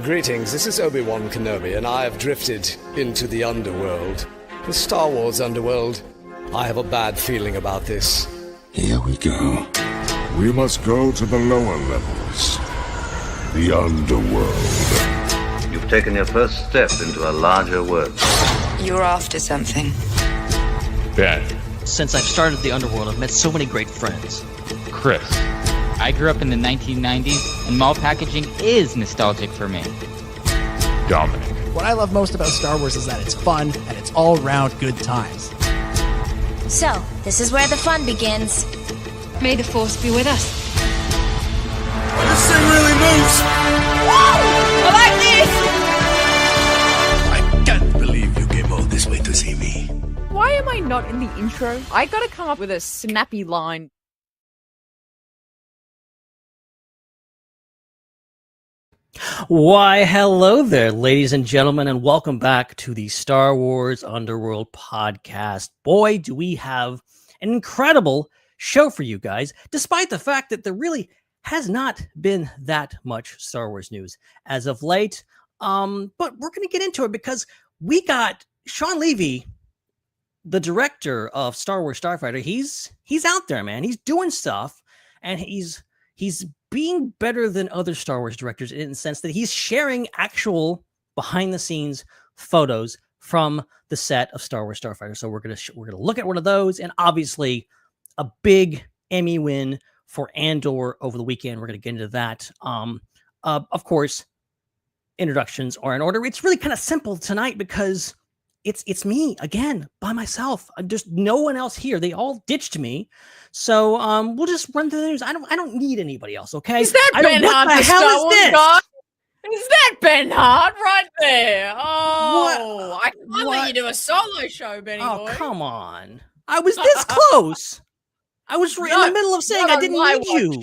Greetings, this is Obi-Wan Kenobi, and I have drifted into the Underworld. The Star Wars Underworld. I have a bad feeling about this. Here we go. We must go to the lower levels. The Underworld. You've taken your first step into a larger world. You're after something. Ben. Since I've started the Underworld, I've met so many great friends. Chris. I grew up in the 1990s, and mall packaging is nostalgic for me. Dominic. What I love most about Star Wars is that it's fun and it's all-round good times. So, this is where the fun begins. May the Force be with us. This thing really moves! Whoa! I like this! I can't believe you came all this way to see me. Why am I not in the intro? I gotta come up with a snappy line. Why, hello there, ladies and gentlemen, and welcome back to the Star Wars Underworld podcast. Boy, do we have an incredible show for you guys, despite the fact that there really has not been that much Star Wars news as of late. But we're going to get into it because we got Shawn Levy, the director of Star Wars Starfighter. He's out there, man. He's doing stuff, and he's being better than other Star Wars directors in the sense that he's sharing actual behind-the-scenes photos from the set of Star Wars Starfighter. So we're gonna look at one of those, and obviously a big Emmy win for Andor over the weekend. We're gonna get into that. Of course, introductions are in order. It's really kind of simple tonight because it's me again by myself. There's no one else here. They all ditched me. So we'll just run through the news. I don't need anybody else, okay? Is that Ben Hart? What the hell is this? Is that Ben Hart right there? Oh, what? I can't let you do a solo show, Benny Oh, boy. come on. I was this close. I was in the middle of saying I didn't need you.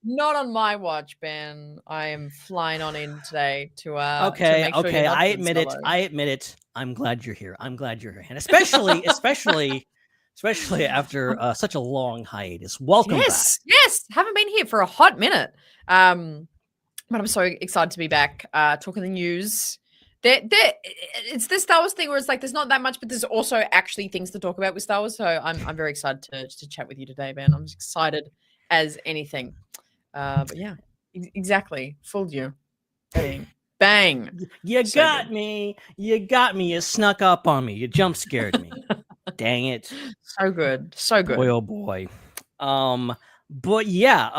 Not on my watch, Ben. I am flying on in today to okay. To make sure I admit it. I admit it. I'm glad you're here. And especially after such a long hiatus. Welcome back. Yes. Haven't been here for a hot minute. But I'm so excited to be back talking the news. It's this Star Wars thing where it's like there's not that much, but there's also actually things to talk about with Star Wars. So I'm very excited to chat with you today, Ben. I'm just excited as anything. But yeah, exactly. Fooled you. Bang. You got me. You snuck up on me. You jump scared me. Dang it. So good. Boy, oh boy. But yeah,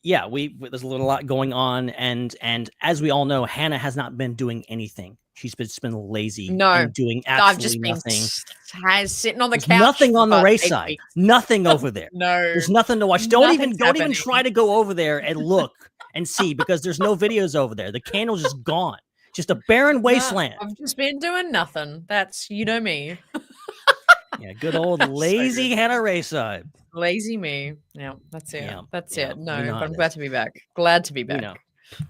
there's a lot going on, and as we all know, Hannah has not been doing anything. She's been lazy. And doing absolutely nothing. Sitting on the couch. Nothing on the Raeside. Nothing over there. No. There's nothing to watch. Don't even try to go over there and look and see, because there's no videos over there. The candle's just gone. Just a barren wasteland. I've just been doing nothing. That's, you know me. Yeah, good old lazy Hannah Raeside. Lazy me. Yeah, that's it. Yeah, that's yeah, it. No, but I'm glad to be back. Glad to be back.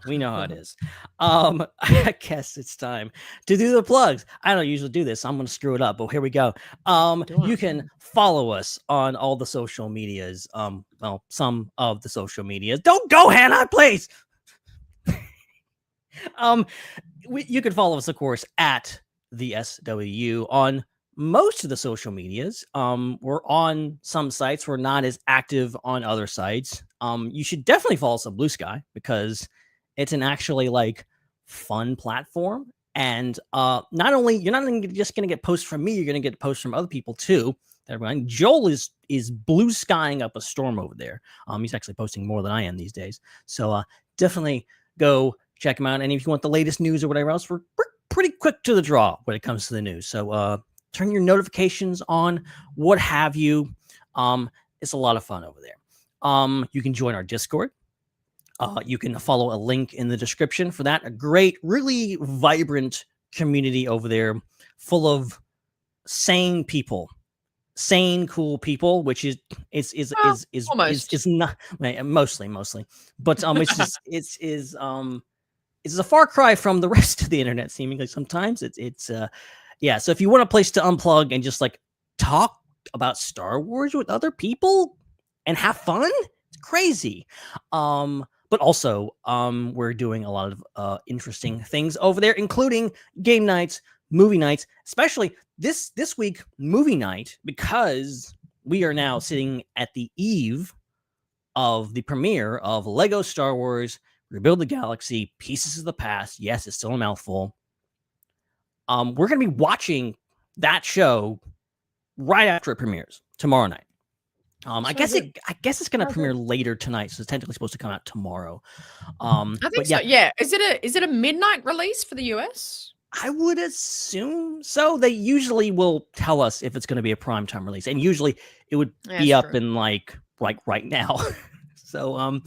We know how it is. I guess it's time to do the plugs. I don't usually do this. I'm going to screw it up, but here we go. You can follow us on all the social medias. Well, some of the social medias. Don't go, Hannah, please. You can follow us, of course, at the SWU on most of the social medias. We're on some sites. We're not as active on other sites. You should definitely follow us on Blue Sky because it's an actually fun platform. And you're not only just going to get posts from me, you're going to get posts from other people too. Joel is blue skying up a storm over there. He's actually posting more than I am these days. So definitely go check him out. And if you want the latest news or whatever else, we're pretty quick to the draw when it comes to the news. So turn your notifications on, what have you. It's a lot of fun over there. You can join our Discord. You can follow a link in the description for that. A great, really vibrant community over there, full of sane people, cool people, which is not mostly, but it's a far cry from the rest of the internet. Seemingly sometimes yeah. So if you want a place to unplug and just talk about Star Wars with other people and have fun, it's crazy. but also we're doing a lot of interesting things over there, including game nights, movie nights, especially this week movie night, because we are now sitting at the eve of the premiere of Lego Star Wars Rebuild the Galaxy, Pieces of the Past. Yes, it's still a mouthful. We're going to be watching that show right after it premieres tomorrow night. I guess it's going to premiere later tonight, so it's technically supposed to come out tomorrow. I think so. Yeah. Is it a midnight release for the US? I would assume so. They usually will tell us if it's going to be a primetime release, and usually it would be up in like right now. So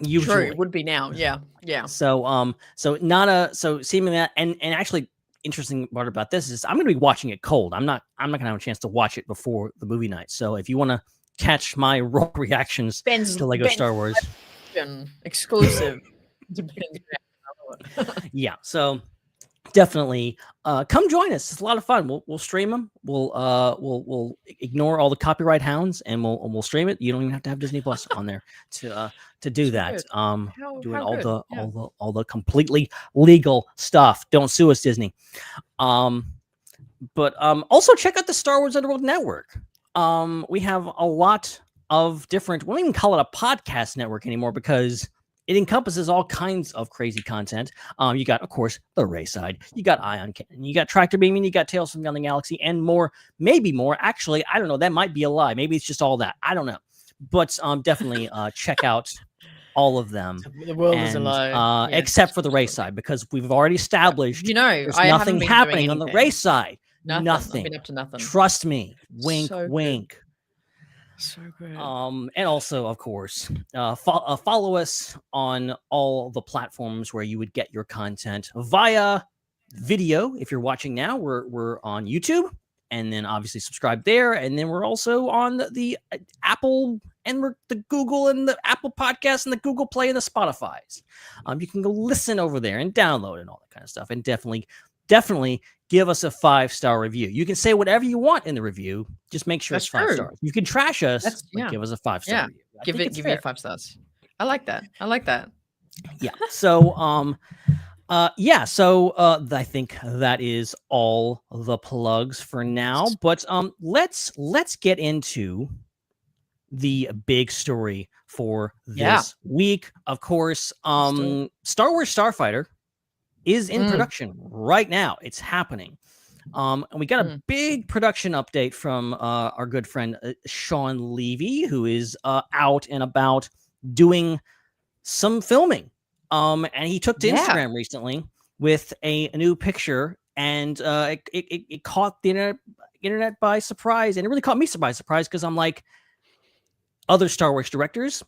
usually it would be now. Yeah. So seeming that, and actually interesting part about this is I'm going to be watching it cold. I'm not going to have a chance to watch it before the movie night. So if you want to catch my raw reactions to Lego Star Wars exclusive, yeah. So definitely come join us. It's a lot of fun. We'll stream them. We'll ignore all the copyright hounds and we'll stream it. You don't even have to have Disney Plus on there to do that. Doing all the completely legal stuff. Don't sue us, Disney. But also check out the Star Wars Underworld Network. We have a lot of different, we don't even call it a podcast network anymore because it encompasses all kinds of crazy content. You got, of course, the Raeside. You got Ion Cannon. You got Tractor Beaming. You got Tales from Beyond the Galaxy, and more. Maybe more. Actually, I don't know. That might be a lie. Maybe it's just all that. I don't know. But definitely check out all of them. The world is a lie. Except for the Raeside, because we've already established there's nothing happening on the Raeside. Nothing. I've been up to nothing. Trust me. Wink, wink. So good. And also, of course, follow us on all the platforms where you would get your content via video. If you're watching now, we're on YouTube, and then obviously subscribe there. And then we're also on the Apple and the Google and the Apple Podcasts and the Google Play and the Spotify's. You can go listen over there and download and all that kind of stuff. And definitely give us a 5-star review. You can say whatever you want in the review. Just make sure it's 5 stars. You can trash us, but give us a 5-star review. Give it 5 stars. I like that. Yeah. So, I think that is all the plugs for now. But let's get into the big story for this week. Of course, Star Wars Starfighter is in production right now. It's happening. And we got a big production update from our good friend Sean Levy, who is out and about doing some filming. And he took to Instagram recently with a new picture, and it caught the internet by surprise, and it really caught me by surprise because I'm like, other Star Wars directors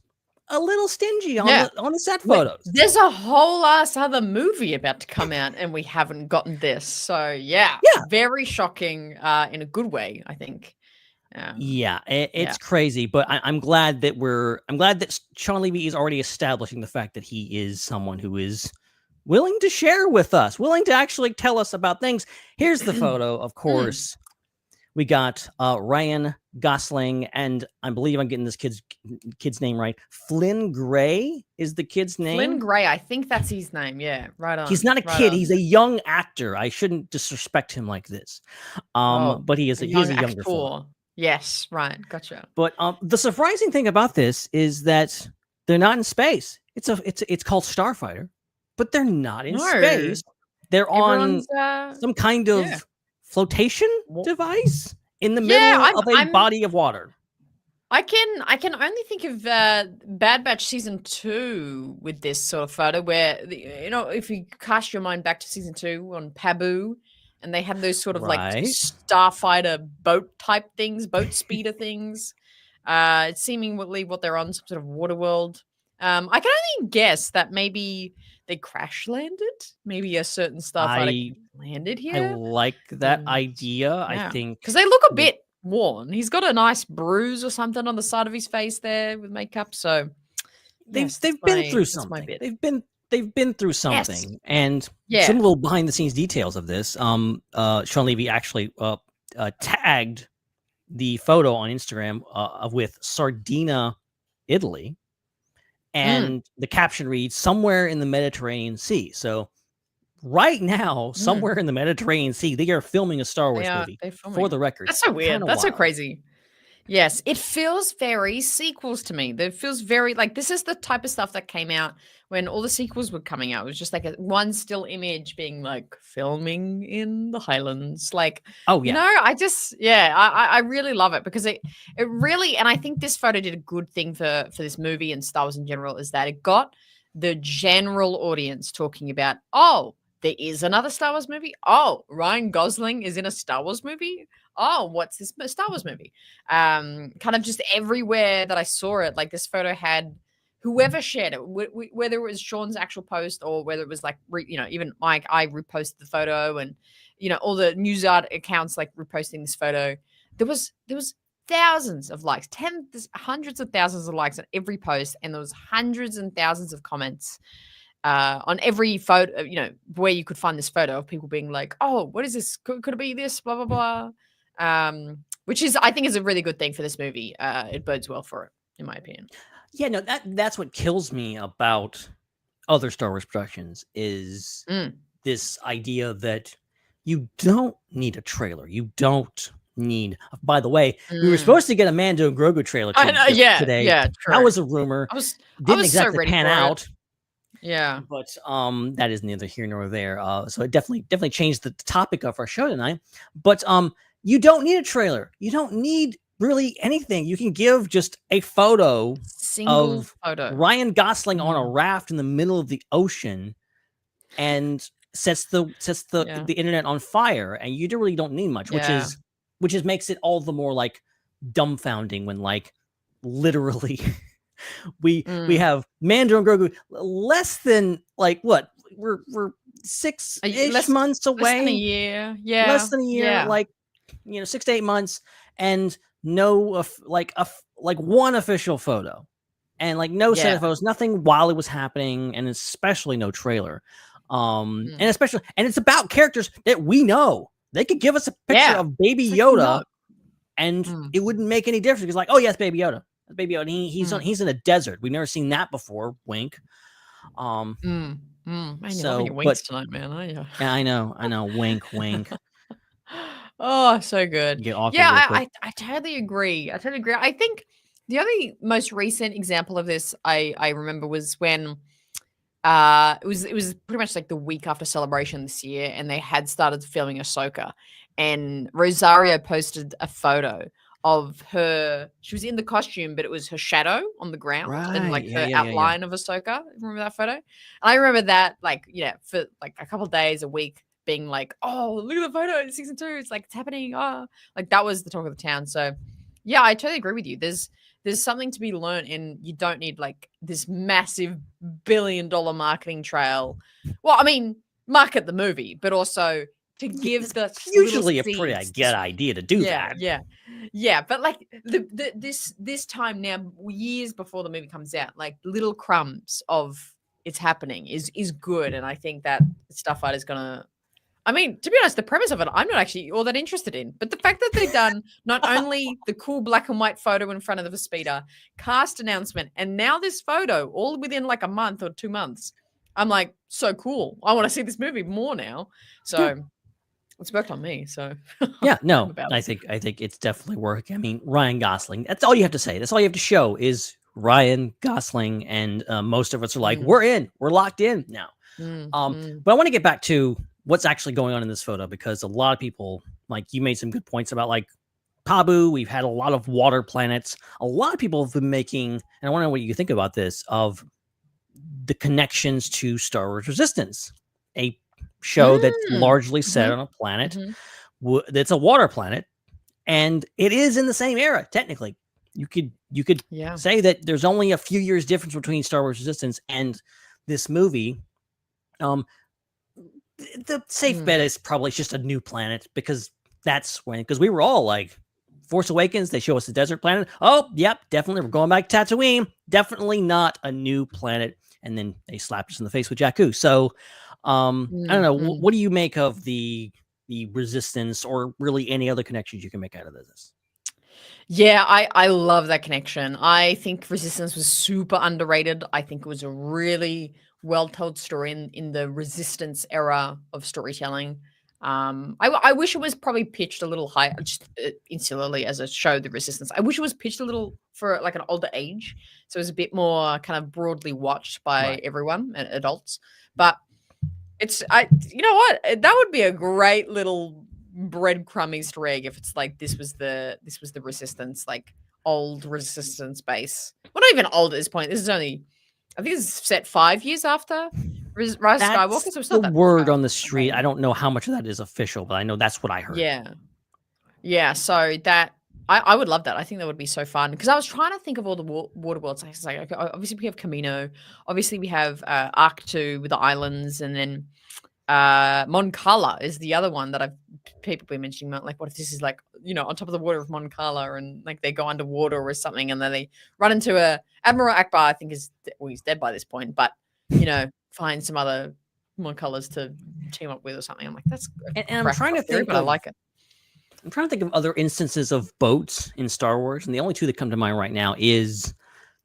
a little stingy on the set photos. There's a whole ass other movie about to come out, and we haven't gotten this. So very shocking in a good way, I think. It's crazy, but I'm glad that Sean Levy is already establishing the fact that he is someone who is willing to share with us, willing to actually tell us about things. Here's the photo, of course. We got Ryan Gosling, and I believe I'm getting this kid's name right. Flynn Gray is the kid's name. Flynn Gray, I think that's his name. Yeah, right on. He's not a kid. He's a young actor. I shouldn't disrespect him like this. But he is a younger fella. Yes, right. Gotcha. But the surprising thing about this is that they're not in space. It's called Starfighter, but they're not in space. They're on some kind of flotation device in the middle of a body of water. I can only think of Bad Batch season 2 with this sort of photo where if you cast your mind back to season 2 on Pabu, and they had those sort of like starfighter boat type things, boat speeder things. It's seemingly what they're on, some sort of water world. I can only guess that maybe they crash landed. Maybe a certain starfighter landed here. I like that idea. I think because they look a bit worn. He's got a nice bruise or something on the side of his face there with makeup. So they've been through something. They've been through something, and some little behind the scenes details of this. Sean Levy actually tagged the photo on Instagram with Sardinia, Italy. and the caption reads somewhere in the Mediterranean Sea. So right now, somewhere in the Mediterranean Sea, they are filming a Star Wars movie. For the record, that's so weird. Kinda That's wild. so crazy. Yes, it feels very sequels to me. It feels very like this is the type of stuff that came out when all the sequels were coming out. It was just like one still image being like filming in the Highlands. Like, oh yeah, you know, I really love it because it really, and I think this photo did a good thing for this movie and Star Wars in general, is that it got the general audience talking about, oh, there is another Star Wars movie. Oh, Ryan Gosling is in a Star Wars movie. Oh, what's this Star Wars movie? Kind of just everywhere that I saw it, like this photo had whoever shared it, whether it was Sean's actual post or whether it was like, even Mike, I reposted the photo and, all the news art accounts like reposting this photo. There was thousands of likes, hundreds of thousands of likes on every post. And there was hundreds and thousands of comments on every photo, where you could find this photo of people being like, oh, what is this? Could it be this? Blah, blah, blah. Which is, I think, is a really good thing for this movie. It bodes well for it, in my opinion. Yeah, no, that's what kills me about other Star Wars productions is this idea that you don't need a trailer. You don't need. By the way, we were supposed to get a Mando and Grogu trailer today. Yeah, true. That was a rumor. Didn't exactly pan out. Yeah, but that is neither here nor there. So it definitely changed the topic of our show tonight. But you don't need a trailer. You don't need really anything. You can give just a photo of Ryan Gosling on a raft in the middle of the ocean, and sets the internet on fire. And you really don't need much, which makes it all the more like dumbfounding when like literally. We have Mando and Grogu less than like what we're 6-ish months away, less than a year, less than a year, like 6 to 8 months, and no like one official photo, and like no set of photos, nothing while it was happening, and especially no trailer, and it's about characters that we know. They could give us a picture of Baby Yoda, and it wouldn't make any difference. It's like, oh yes, Baby Yoda. Baby Yoda, he's in a desert. We've never seen that before. Wink. Man, you're loving your winks tonight, man, aren't you? Yeah, I know. Wink, wink. Oh, so good. I totally agree. I think the only most recent example of this I remember was when it was pretty much like the week after Celebration this year, and they had started filming Ahsoka, and Rosario posted a photo of her. She was in the costume, but it was her shadow on the ground and like her outline of Ahsoka. Remember that photo? And I remember that for like a couple of days, a week, being like, oh, look at the photo in season 2. It's like, it's happening. Oh, like that was the talk of the town. So yeah, I totally agree with you. There's something to be learned, and you don't need like this massive $1 billion marketing trail. Well, I mean, market the movie, but also to give the usually a pretty good idea to do that. Yeah. But like this time now, years before the movie comes out, like little crumbs of it's happening is good, and I think that Starfighter is gonna. I mean, to be honest, the premise of it, I'm not actually all that interested in. But the fact that they've done not only the cool black and white photo in front of the speeder, cast announcement, and now this photo, all within like a month or 2 months, I'm like, so cool. I want to see this movie more now. So it's worked on me. So yeah, no, I think it's definitely working. I mean, Ryan Gosling. That's all you have to say. That's all you have to show is Ryan Gosling, and most of us are like, we're locked in now. But I want to get back to what's actually going on in this photo, because a lot of people, like you made some good points about like Pabu. We've had a lot of water planets. A lot of people have been making, and I want to know what you think about this, of the connections to Star Wars Resistance, a show that's largely set on a planet that's a water planet, and it is in the same era. Technically, you could say that there's only a few years difference between Star Wars Resistance and this movie. The safe bet is probably just a new planet, because because we were all like, Force Awakens, they show us a desert planet. Oh, yep, definitely we're going back to Tatooine. Definitely not a new planet. And then they slapped us in the face with Jakku. So I don't know. What do you make of the Resistance, or really any other connections you can make out of this? Yeah, I love that connection. I think Resistance was super underrated. I think it was a really well told story in the Resistance era of storytelling. I wish it was probably pitched a little higher, just insularly as a show, The Resistance. I wish it was pitched a little for like an older age, so it was a bit more kind of broadly watched by everyone and adults. But you know what? That would be a great little breadcrumb Easter egg if it's like this was the Resistance, like old Resistance base. Well, not even old at this point. This is only, I think it's set 5 years after Rise of Skywalker. So it's not the that word on the street. I don't know how much of that is official, but I know that's what I heard. Yeah. So that I would love that. I think that would be so fun because I was trying to think of all the water worlds. I was like, okay, obviously we have Camino, obviously we have Arc 2 with the islands, and then Mon Cala is the other one that people been mentioning. Like, what if this is like, you know, on top of the water of Mon Cala, and like they go underwater or something, and then they run into Admiral Akbar. I think he's dead by this point, but you know, find some other Mon Calas to team up with or something. I'm like, that's and I'm trying to think, but I like it. I'm trying to think of other instances of boats in Star Wars, and the only two that come to mind right now is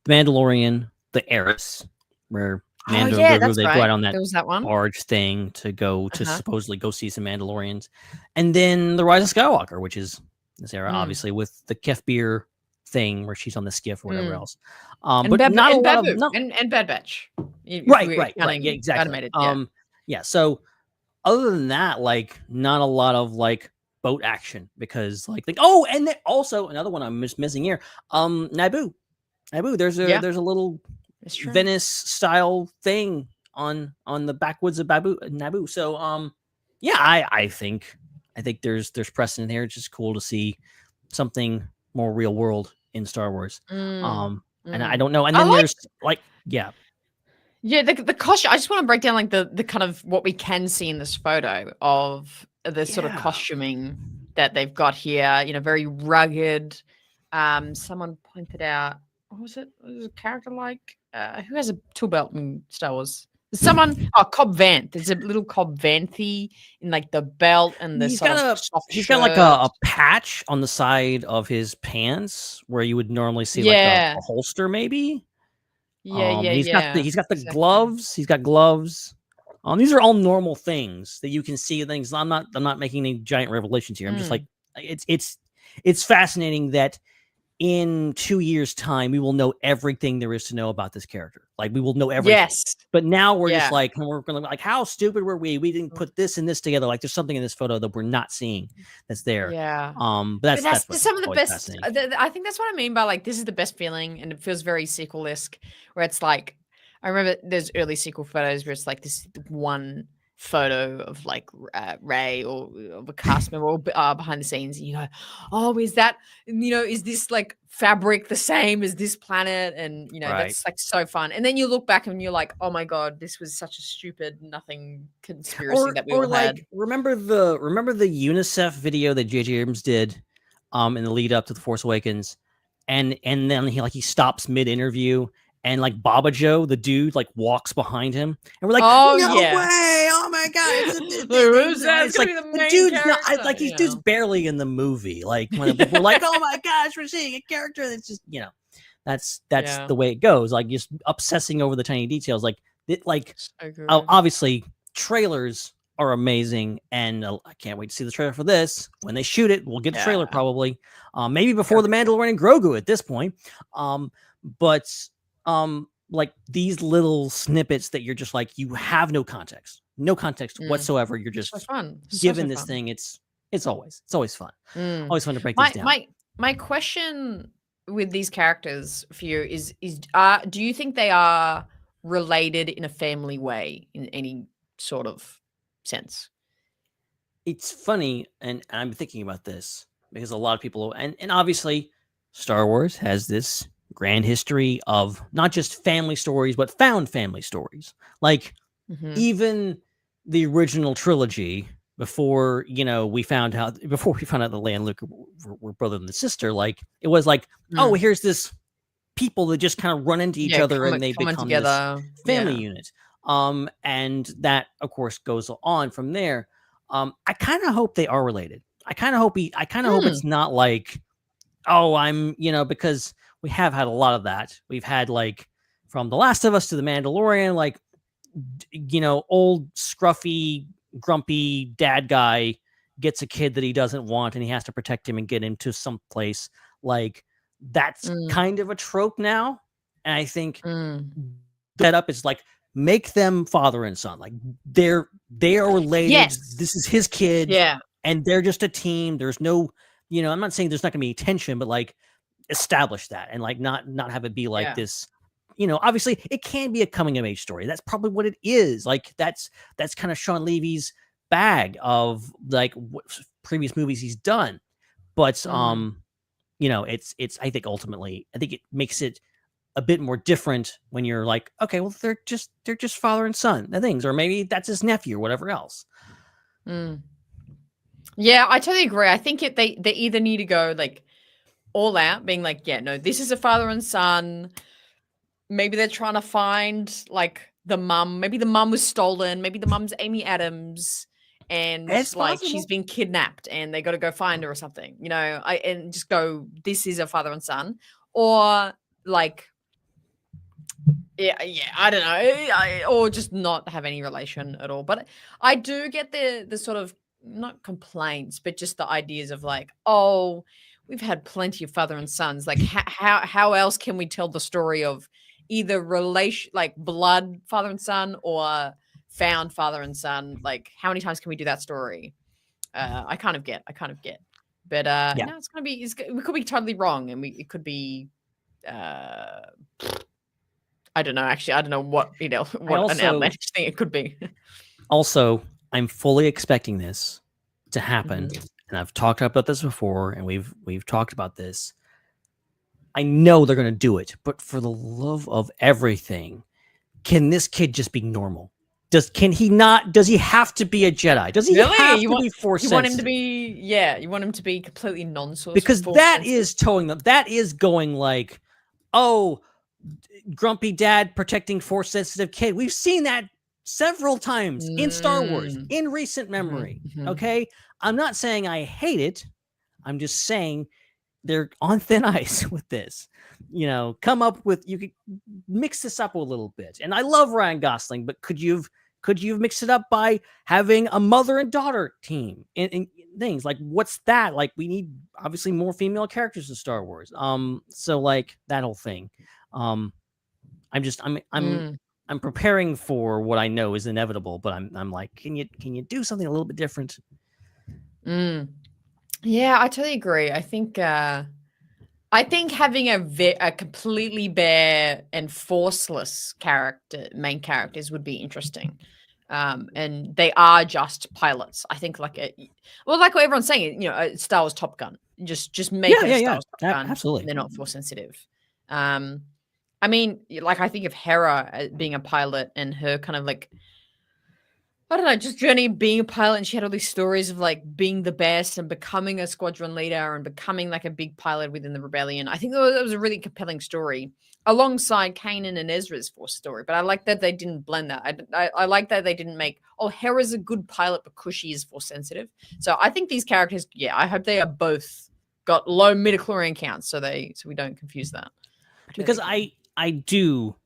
the Mandalorian, the Heiress, where Mando and Grogu, they go out on that barge thing to go to supposedly go see some Mandalorians, and then the Rise of Skywalker, which is this era, obviously, with the Kef beer thing where she's on the skiff or whatever else. But not a lot of and Bad Batch, right, yeah, exactly. Yeah. So other than that, like not a lot of like boat action because like oh, and then also another one I'm missing here, Naboo. There's a little Venice style thing on the backwoods of Naboo. So I think there's precedent here. It's just cool to see something more real world in Star Wars. And I don't know. And then there's the costume. I just want to break down like the kind of what we can see in this photo of the sort of costuming that they've got here. You know, very rugged. Someone pointed out, what was it? Was a character like who has a tool belt in Star Wars? Someone, Cobb Vanth. There's a little Cobb Vanthy in like the belt and the he's got like a patch on the side of his pants where you would normally see like a holster, maybe. He's got the gloves. He's got gloves. These are all normal things that you can see. Things I'm not making any giant revelations here. I'm just like it's fascinating that in 2 years' time we will know everything there is to know about this character. Like we will know everything. Yes. But now we're just like, and we're gonna like, how stupid were we? We didn't put this and this together. Like there's something in this photo that we're not seeing that's there. Yeah. But that's some of the best. I think that's what I mean by like this is the best feeling, and it feels very sequel-esque, where it's like I remember there's early sequel photos where it's like this one photo of like Ray or of a cast member behind the scenes, and you go, oh, is that, you know, is this like fabric the same as this planet? And you know, that's like so fun. And then you look back and you're like, oh my god, this was such a stupid nothing conspiracy that we all had. Remember the UNICEF video that J.J. Abrams did in the lead up to The Force Awakens, and then he stops mid interview. And like Baba Joe, the dude, like walks behind him, and we're like, "Oh no way! Oh my god!" It's like the dude's not like he's dude's barely in the movie. Like when we're like, "Oh my gosh, we're seeing a character that's just that's the way it goes." Like just obsessing over the tiny details. Like obviously trailers are amazing, and I can't wait to see the trailer for this. When they shoot it, we'll get the trailer probably, maybe before the Mandalorian and Grogu at this point. But like these little snippets that you're just like, you have no context whatsoever. You're just given this thing. It's always fun. Always fun to break this down. My question with these characters for you is do you think they are related in a family way in any sort of sense? It's funny, and I'm thinking about this because a lot of people, and obviously Star Wars has this grand history of not just family stories, but found family stories. Like even the original trilogy, before we found out that Leia and Luke were brother and sister, like it was like, oh, here's this people that just kind of run into each other and they become together. This family unit. And that of course goes on from there. I kind of hope they are related. I kind of hope it's not like I'm, because we have had a lot of that. We've had like from The Last of Us to The Mandalorian, like, old scruffy, grumpy dad guy gets a kid that he doesn't want and he has to protect him and get him to some place. Like, that's kind of a trope now. And I think that up is like, make them father and son. Like, they are related. Yes. This is his kid. Yeah. And they're just a team. There's no, I'm not saying there's not gonna be tension, but like, establish that and like not have it be like this. Obviously it can be a coming of age story. That's probably what it is. Like, that's kind of Sean Levy's bag of like what previous movies he's done. But it's I think ultimately it makes it a bit more different when you're like, okay, well, they're just father and son things, or maybe that's his nephew or whatever else. Yeah, I totally agree. I think they either need to go like all out, being like, yeah, no, this is a father and son. Maybe they're trying to find like the mum. Maybe the mum was stolen. Maybe the mum's Amy Adams, and it's like possible. she's been kidnapped, and they got to go find her or something. And just go. This is a father and son, or like, yeah, I don't know, or just not have any relation at all. But I do get the sort of not complaints, but just the ideas of like, oh, we've had plenty of father and sons. Like, how else can we tell the story of either relation, like blood father and son, or found father and son? Like, how many times can we do that story? I kind of get. But no, it's gonna be. We could be totally wrong, and it could be. I don't know. Actually, I don't know what an outlandish thing it could be. Also, I'm fully expecting this to happen, and I've talked about this before, and we've talked about this. I know they're going to do it, but for the love of everything, can this kid just be normal? Does he have to be a Jedi? Does he have to be Force sensitive? You want him to be, you want him to be completely non-source. Because that is towing them. That is going like, oh, grumpy dad protecting Force sensitive kid. We've seen that several times in Star Wars in recent memory. Okay. I'm not saying I hate it. I'm just saying they're on thin ice with this. You could mix this up a little bit. And I love Ryan Gosling, but could you've mixed it up by having a mother and daughter team and things like, what's that? Like, we need obviously more female characters in Star Wars. So like that whole thing. I'm preparing for what I know is inevitable, but I'm like, can you do something a little bit different? Yeah, I totally agree. I think having a completely bare and forceless main characters would be interesting. And they are just pilots. I think like what everyone's saying, Star Wars Top Gun. Just make it Star Wars Top Gun. Absolutely. They're not force sensitive. I mean, like, I think of Hera being a pilot and her kind of like, I don't know, just journey being a pilot, and she had all these stories of like being the best and becoming a squadron leader and becoming like a big pilot within the rebellion. I think that was a really compelling story alongside Kanan and Ezra's Force story. But I like that they didn't blend that. I like that they didn't make, Hera's a good pilot because she is Force sensitive. So I think these characters, I hope they are both got low midichlorian counts so we don't confuse that. Because I do,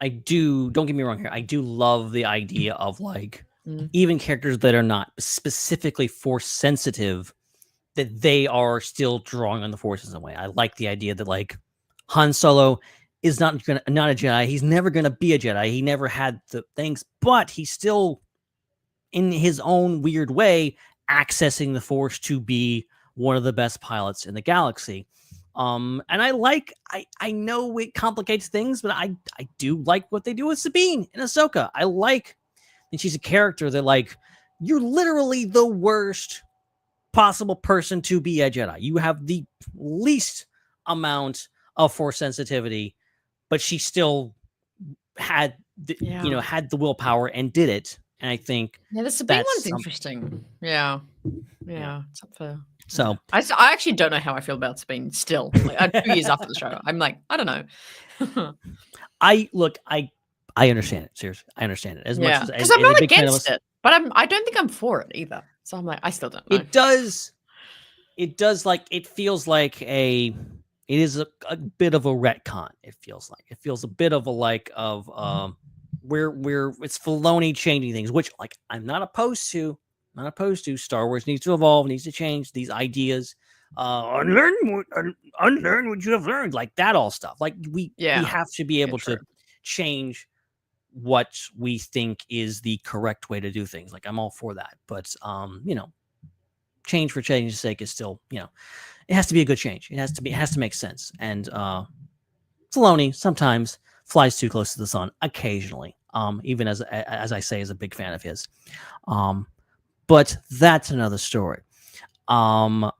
don't get me wrong here, I do love the idea of like, even characters that are not specifically Force sensitive, that they are still drawing on the Force in some way. I like the idea that like Han Solo is not a Jedi. He's never going to be a Jedi. He never had the things, but he's still in his own weird way accessing the Force to be one of the best pilots in the galaxy. And I know it complicates things, but I do like what they do with Sabine and Ahsoka. I like that she's a character that like, you're literally the worst possible person to be a Jedi. You have the least amount of Force sensitivity, but she still had had the willpower and did it. And I think the Sabine one's interesting. Yeah. It's up for. So I actually don't know how I feel about Sabine still. Like, 2 years after the show, I'm like, I don't know. I understand it. Seriously, I understand it as much as because I'm not against it, but I don't think I'm for it either. So I'm like, I still don't know. It does. it does it feels like it is a bit of a retcon. It feels a bit of a where it's Filoni changing things, which I'm not opposed to. Star Wars needs to evolve, needs to change these ideas. Unlearn what you have learned, like that all stuff. We have to be able to change what we think is the correct way to do things. I'm all for that, but change for change's sake is still, it has to be a good change. It has to make sense. And Filoni sometimes flies too close to the sun occasionally. Even as I say, is a big fan of his. But that's another story. Star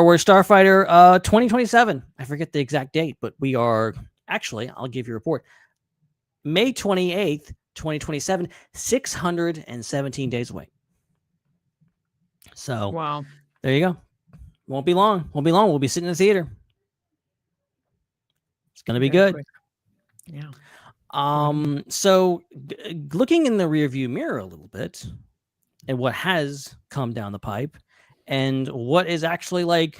Wars Starfighter 2027. I forget the exact date, but we are actually, I'll give you a report. May 28th, 2027, 617 days away. So wow, there you go. Won't be long. We'll be sitting in the theater. It's going to be good. Quick. Yeah. So looking in the rearview mirror a little bit and what has come down the pipe and what is actually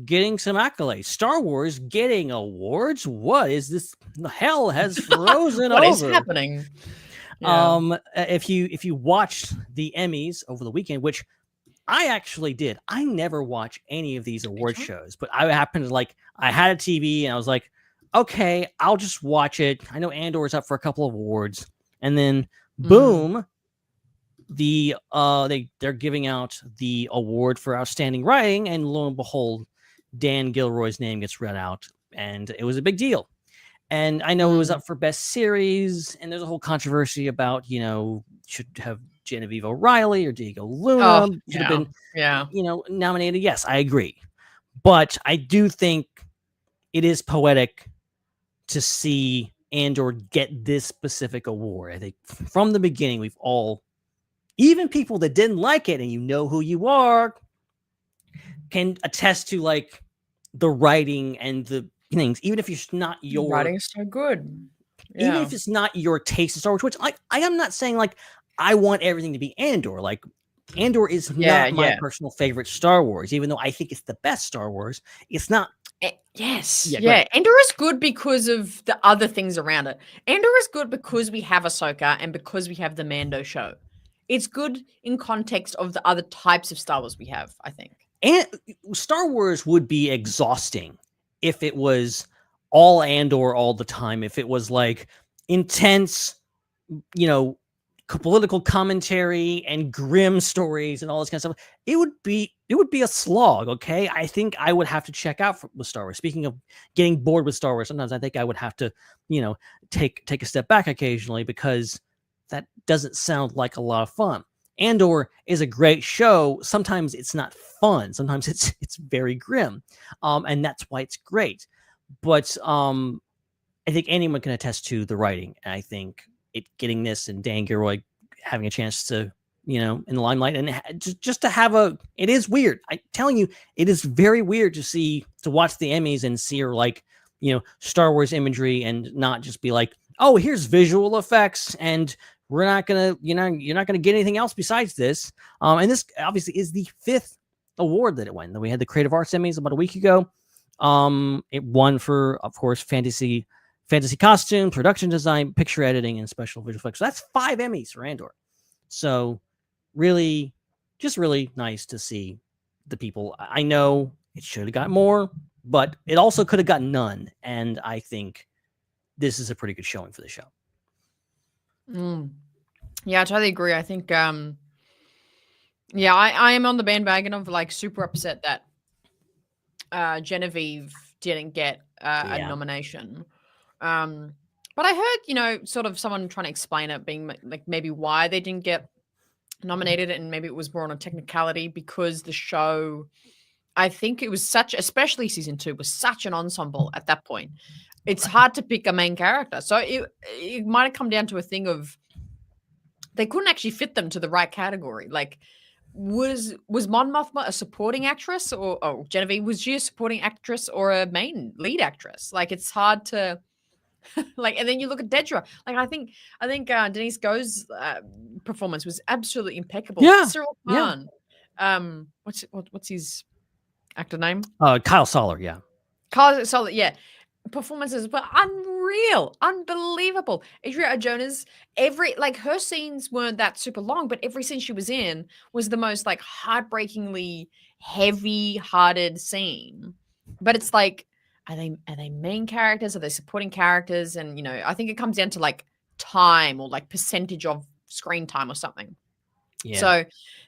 getting some accolades. Star Wars getting awards. What is this? The hell has frozen what over. is happening? Yeah. If you watched the Emmys over the weekend, which I actually did. I never watch any of these award shows, but I happened to I had a TV and I was like, okay, I'll just watch it. I know Andor is up for a couple of awards, and then boom, they're giving out the award for outstanding writing, and lo and behold, Dan Gilroy's name gets read out, and it was a big deal. And I know it was up for best series, and there's a whole controversy about should have Genevieve O'Reilly or Diego Luna should have been nominated. Yes, I agree, but I do think it is poetic to see Andor get this specific award. I think from the beginning, we've all, even people that didn't like it, and who you are, can attest to the writing and the things, even if it's not your writing is so good. Even if it's not your taste in Star Wars, which I am not saying I want everything to be Andor. Andor is not my personal favorite Star Wars, even though I think it's the best Star Wars. It's not. Yes. Yeah. Andor is good because of the other things around it. Andor is good because we have Ahsoka and because we have the Mando show. It's good in context of the other types of Star Wars we have, I think. And Star Wars would be exhausting if it was all Andor all the time. If it was intense, political commentary and grim stories and all this kind of stuff, it would be a slog. Okay, I think I would have to check out with Star Wars. Speaking of getting bored with Star Wars, sometimes I think I would have to take a step back occasionally, because that doesn't sound like a lot of fun. Andor is a great show. Sometimes it's not fun. Sometimes it's very grim, and that's why it's great. But I think anyone can attest to the writing. And I think getting this and Dan Gilroy having a chance to, in the limelight, and just to have it is weird. I'm telling you, it is very weird to watch the Emmys and see her Star Wars imagery and not just be oh, here's visual effects and we're not gonna, you're not gonna get anything else besides this. And this obviously is the 5th award that it won. We had the Creative Arts Emmys about a week ago. It won for, of course, fantasy costume, production design, picture editing, and special visual effects. So that's 5 Emmys for Andor. So really, just really nice to see the people. I know it should have got more, but it also could have got none. And I think this is a pretty good showing for the show. Yeah, I totally agree. I think, I am on the bandwagon of super upset that Genevieve didn't get a nomination. But I heard, sort of someone trying to explain it being maybe why they didn't get nominated, and maybe it was more on a technicality because the show, I think it was especially season 2 was such an ensemble at that point. It's hard to pick a main character. So it might have come down to a thing of they couldn't actually fit them to the right category. Was Mon Mothma a supporting actress, or Genevieve, was she a supporting actress or a main lead actress? It's hard to and then you look at Dedra. I think Denise Go's performance was absolutely impeccable. Yeah. Cyril Khan. What's his Actor name? Kyle Soller, yeah. Kyle Soller, yeah. Performances were unreal, unbelievable. Adria Arjona's her scenes weren't that super long, but every scene she was in was the most like heartbreakingly heavy-hearted scene. But it's like, are they main characters? Are they supporting characters? And I think it comes down to like time or like percentage of screen time or something. Yeah. So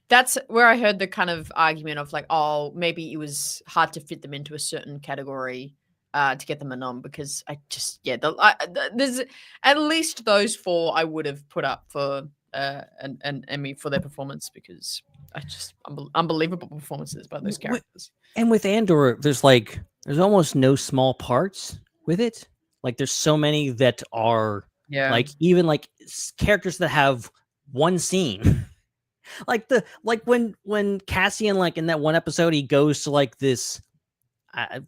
that's where I heard the kind of argument of like, oh, maybe it was hard to fit them into a certain category to get them a nom, because I just there's at least those 4 I would have put up for an Emmy for their performance, because I just unbelievable performances by those characters. And with Andor, there's almost no small parts with it. Like there's so many that are like even like characters that have one scene. like when Cassian, like in that one episode, he goes to like this,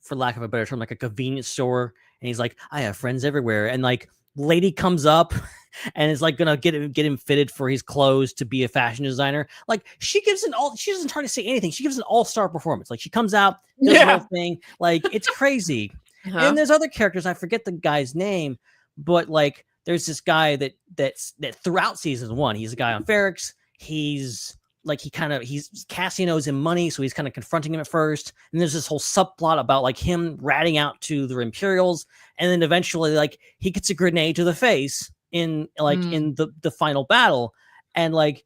for lack of a better term, like a convenience store, and he's like, I have friends everywhere, and like lady comes up and is like gonna get him fitted for his clothes to be a fashion designer. Like she doesn't try to say anything. She gives an all-star performance. Like she comes out, does the whole thing. Like it's crazy. And there's other characters, I forget the guy's name, but like there's this guy that throughout season 1, he's a guy on Ferrix. He's like Cassian owes him money, so he's kind of confronting him at first. And there's this whole subplot about like him ratting out to the Imperials, and then eventually like he gets a grenade to the face in the final battle. And like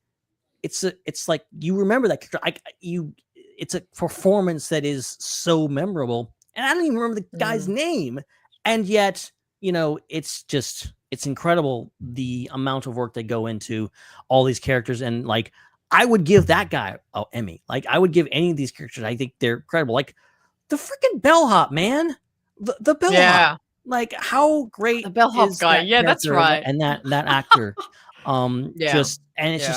it's like you remember that character. It's a performance that is so memorable. And I don't even remember the guy's name. And yet, it's incredible the amount of work they go into all these characters. And like I would give that guy an Emmy. Like I would give any of these characters. I think they're incredible. Like the freaking bellhop, man. The bellhop. Like how great the bellhop guy. Yeah, that's right. And that actor. Just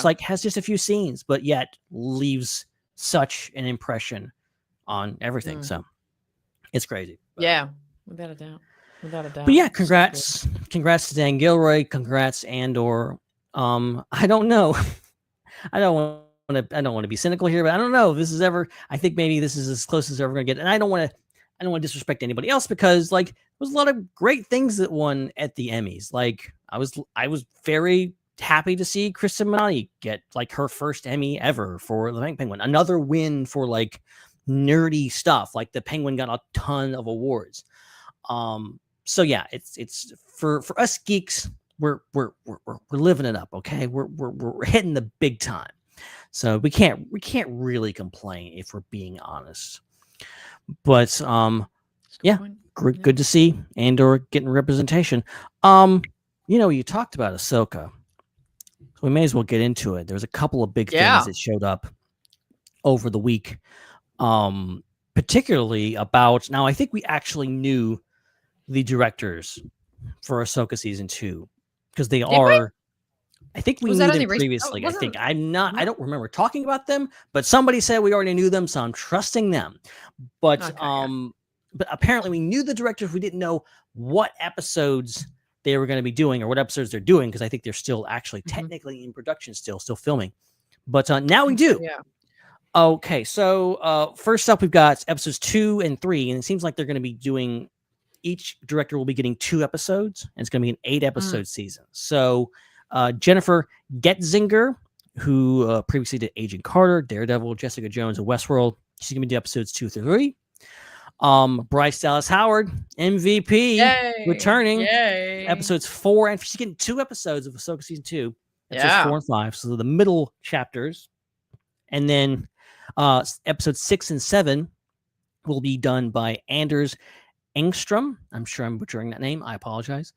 like has just a few scenes, but yet leaves such an impression on everything. So it's crazy. But. Without a doubt. But yeah, congrats to Dan Gilroy. Congrats, Andor. I don't know. I don't want to be cynical here, but I don't know if this is ever. I think maybe this is as close as ever going to get. And I don't want to disrespect anybody else, because like there was a lot of great things that won at the Emmys. Like I was very happy to see Kristen Minotti get like her first Emmy ever for The Penguin. Another win for like nerdy stuff. Like The Penguin got a ton of awards. So yeah, it's for us geeks. We're living it up, okay? We're hitting the big time. So we can't really complain if we're being honest. But good to see Andor getting representation. You talked about Ahsoka, so we may as well get into it. There's a couple of big things that showed up over the week, particularly about. Now, I think we actually knew the directors for Ahsoka season 2, because they are. I think we knew them previously. I don't remember talking about them, but somebody said we already knew them, so I'm trusting them. But but apparently we knew the directors. We didn't know what episodes they were going to be doing or what episodes they're doing, because I think they're still actually technically in production, still filming. But now we do. Yeah. Okay, so first up we've got episodes 2 and 3, and it seems like they're going to be doing. Each director will be getting 2 episodes, and it's going to be an 8-episode season. So Jennifer Getzinger, who previously did Agent Carter, Daredevil, Jessica Jones, and Westworld, she's going to do episodes 2 through 3. Bryce Dallas Howard, MVP, returning episodes 4, and she's getting 2 episodes of Ahsoka season 2, episodes 4 and 5. So the middle chapters, and then episodes 6 and 7 will be done by Anders Engstrom. I'm sure I'm butchering that name. I apologize.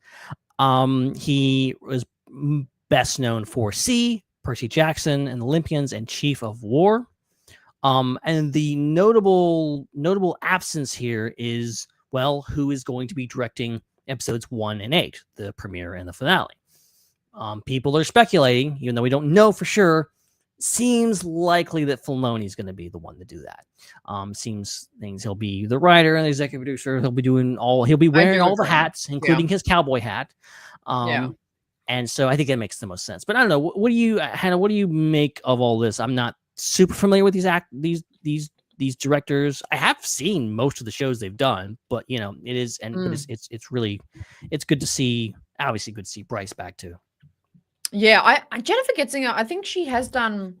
He was best known for Percy Jackson and the Olympians and Chief of War. And the notable absence here is, well, who is going to be directing episodes 1 and 8, the premiere and the finale. People are speculating, even though we don't know for sure. Seems likely that Filoni is going to be the one to do that. Seems things he'll be the writer and the executive producer. He'll be wearing all the hats, including his cowboy hat. And so I think that makes the most sense. But I don't know. What do you, Hannah? What do you make of all this? I'm not super familiar with these these directors. I have seen most of the shows they've done, but you know, it is, and but it's really, it's good to see. Obviously, good to see Bryce back too. Yeah, I Jennifer Getzinger, I think she has done,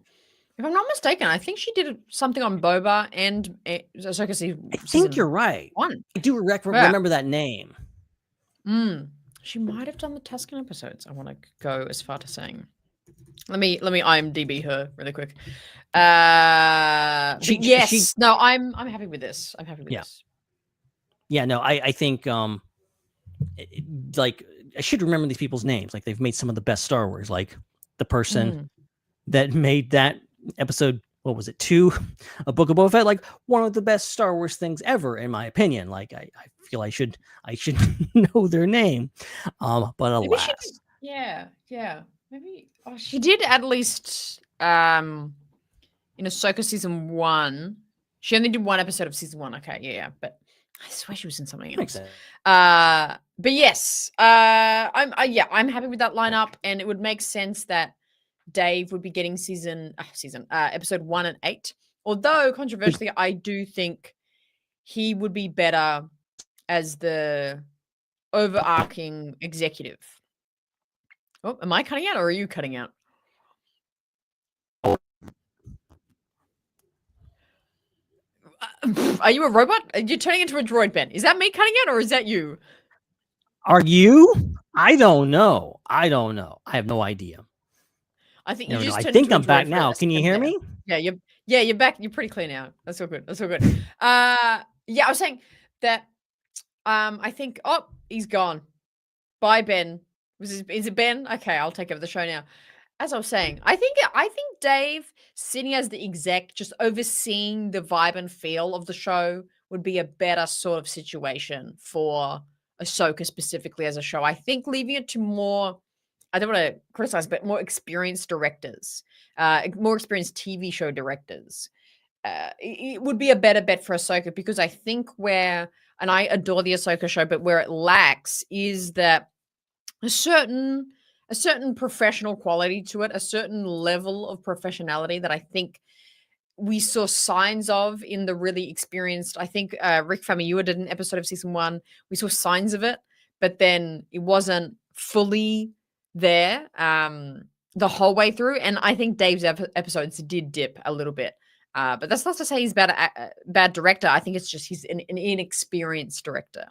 if I'm not mistaken, I think she did something on Boba and Ahsoka season. I think you're right. One. I do remember that name. She might have done the Tusken episodes. I want to go as far to saying. Let me IMDb her really quick. No, I'm happy with this. I'm happy with this. Yeah, no, I think like I should remember these people's names. Like they've made some of the best Star Wars. Like the person that made that episode, what was it, 2, A Book of Boba Fett, like one of the best Star Wars things ever, in my opinion. Like I feel I should know their name. But alas. Maybe she did at least in Ahsoka season 1. She only did 1 episode of season 1. Okay, yeah, but I swear she was in something else. But yes, I'm happy with that lineup, and it would make sense that Dave would be getting episode 1 and 8. Although controversially, I do think he would be better as the overarching executive. Oh, am I cutting out or are you cutting out? Are you a robot? You're turning into a droid, Ben. Is that me cutting out or is that you? Are you? I don't know. I have no idea. I think you just I think I'm back now. Can you hear me? Yeah, you're back. You're pretty clear now. That's all good. I was saying that I think he's gone. Bye, Ben. Is it Ben? Okay, I'll take over the show now. As I was saying, I think Dave sitting as the exec, just overseeing the vibe and feel of the show, would be a better sort of situation for Ahsoka specifically as a show. I think leaving it to more, I don't want to criticize, but more experienced directors, more experienced TV show directors, it would be a better bet for Ahsoka, because I think and I adore the Ahsoka show, but where it lacks is that a certain professional quality to it, a certain level of professionality that I think we saw signs of in the really experienced. I think Rick Famuyiwa did an episode of season 1. We saw signs of it, but then it wasn't fully there the whole way through. And I think Dave's episodes did dip a little bit. But that's not to say he's bad director. I think it's just he's an inexperienced director.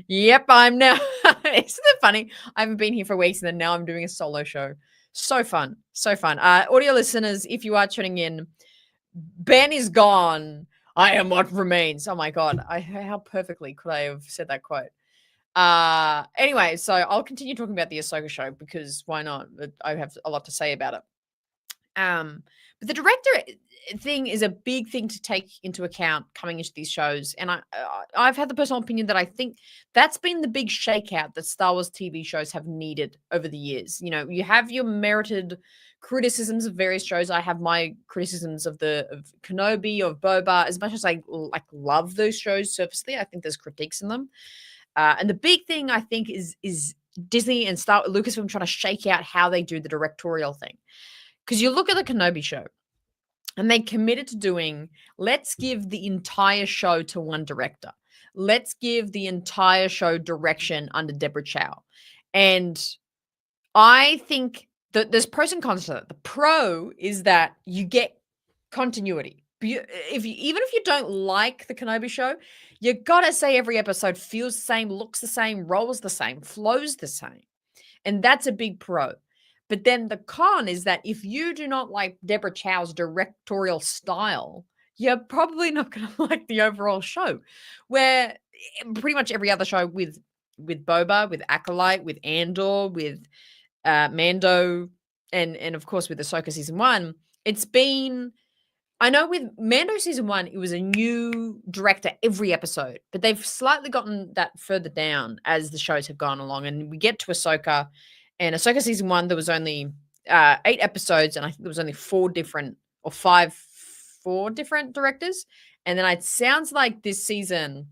Yep, I'm now. Isn't it funny? I haven't been here for weeks, and then now I'm doing a solo show. So fun. Audio listeners, if you are tuning in, Ben is gone. I am what remains. Oh my God. How perfectly could I have said that quote? Anyway, so I'll continue talking about the Ahsoka show, because why not? I have a lot to say about it. But the director thing is a big thing to take into account coming into these shows. And I've had the personal opinion that I think that's been the big shakeout that Star Wars TV shows have needed over the years. You know, you have your merited criticisms of various shows. I have my criticisms of Kenobi, of Boba. As much as I love those shows surfacely, I think there's critiques in them. And the big thing I think is Disney and Lucasfilm trying to shake out how they do the directorial thing. Because you look at the Kenobi show, and they committed to doing, let's give the entire show to one director. Let's give the entire show direction under Deborah Chow. And I think that there's pros and cons to that. The pro is that you get continuity. Even if you don't like the Kenobi show, you gotta say every episode feels the same, looks the same, rolls the same, flows the same. And that's a big pro. But then the con is that if you do not like Deborah Chow's directorial style, you're probably not going to like the overall show. Where pretty much every other show with Boba, with Acolyte, with Andor, with Mando, and of course with Ahsoka season 1, it's been, I know with Mando season 1, it was a new director every episode, but they've slightly gotten that further down as the shows have gone along. And we get to Ahsoka. And Ahsoka season 1, there was only 8 episodes, and I think there was only 4 different directors. And then it sounds like this season,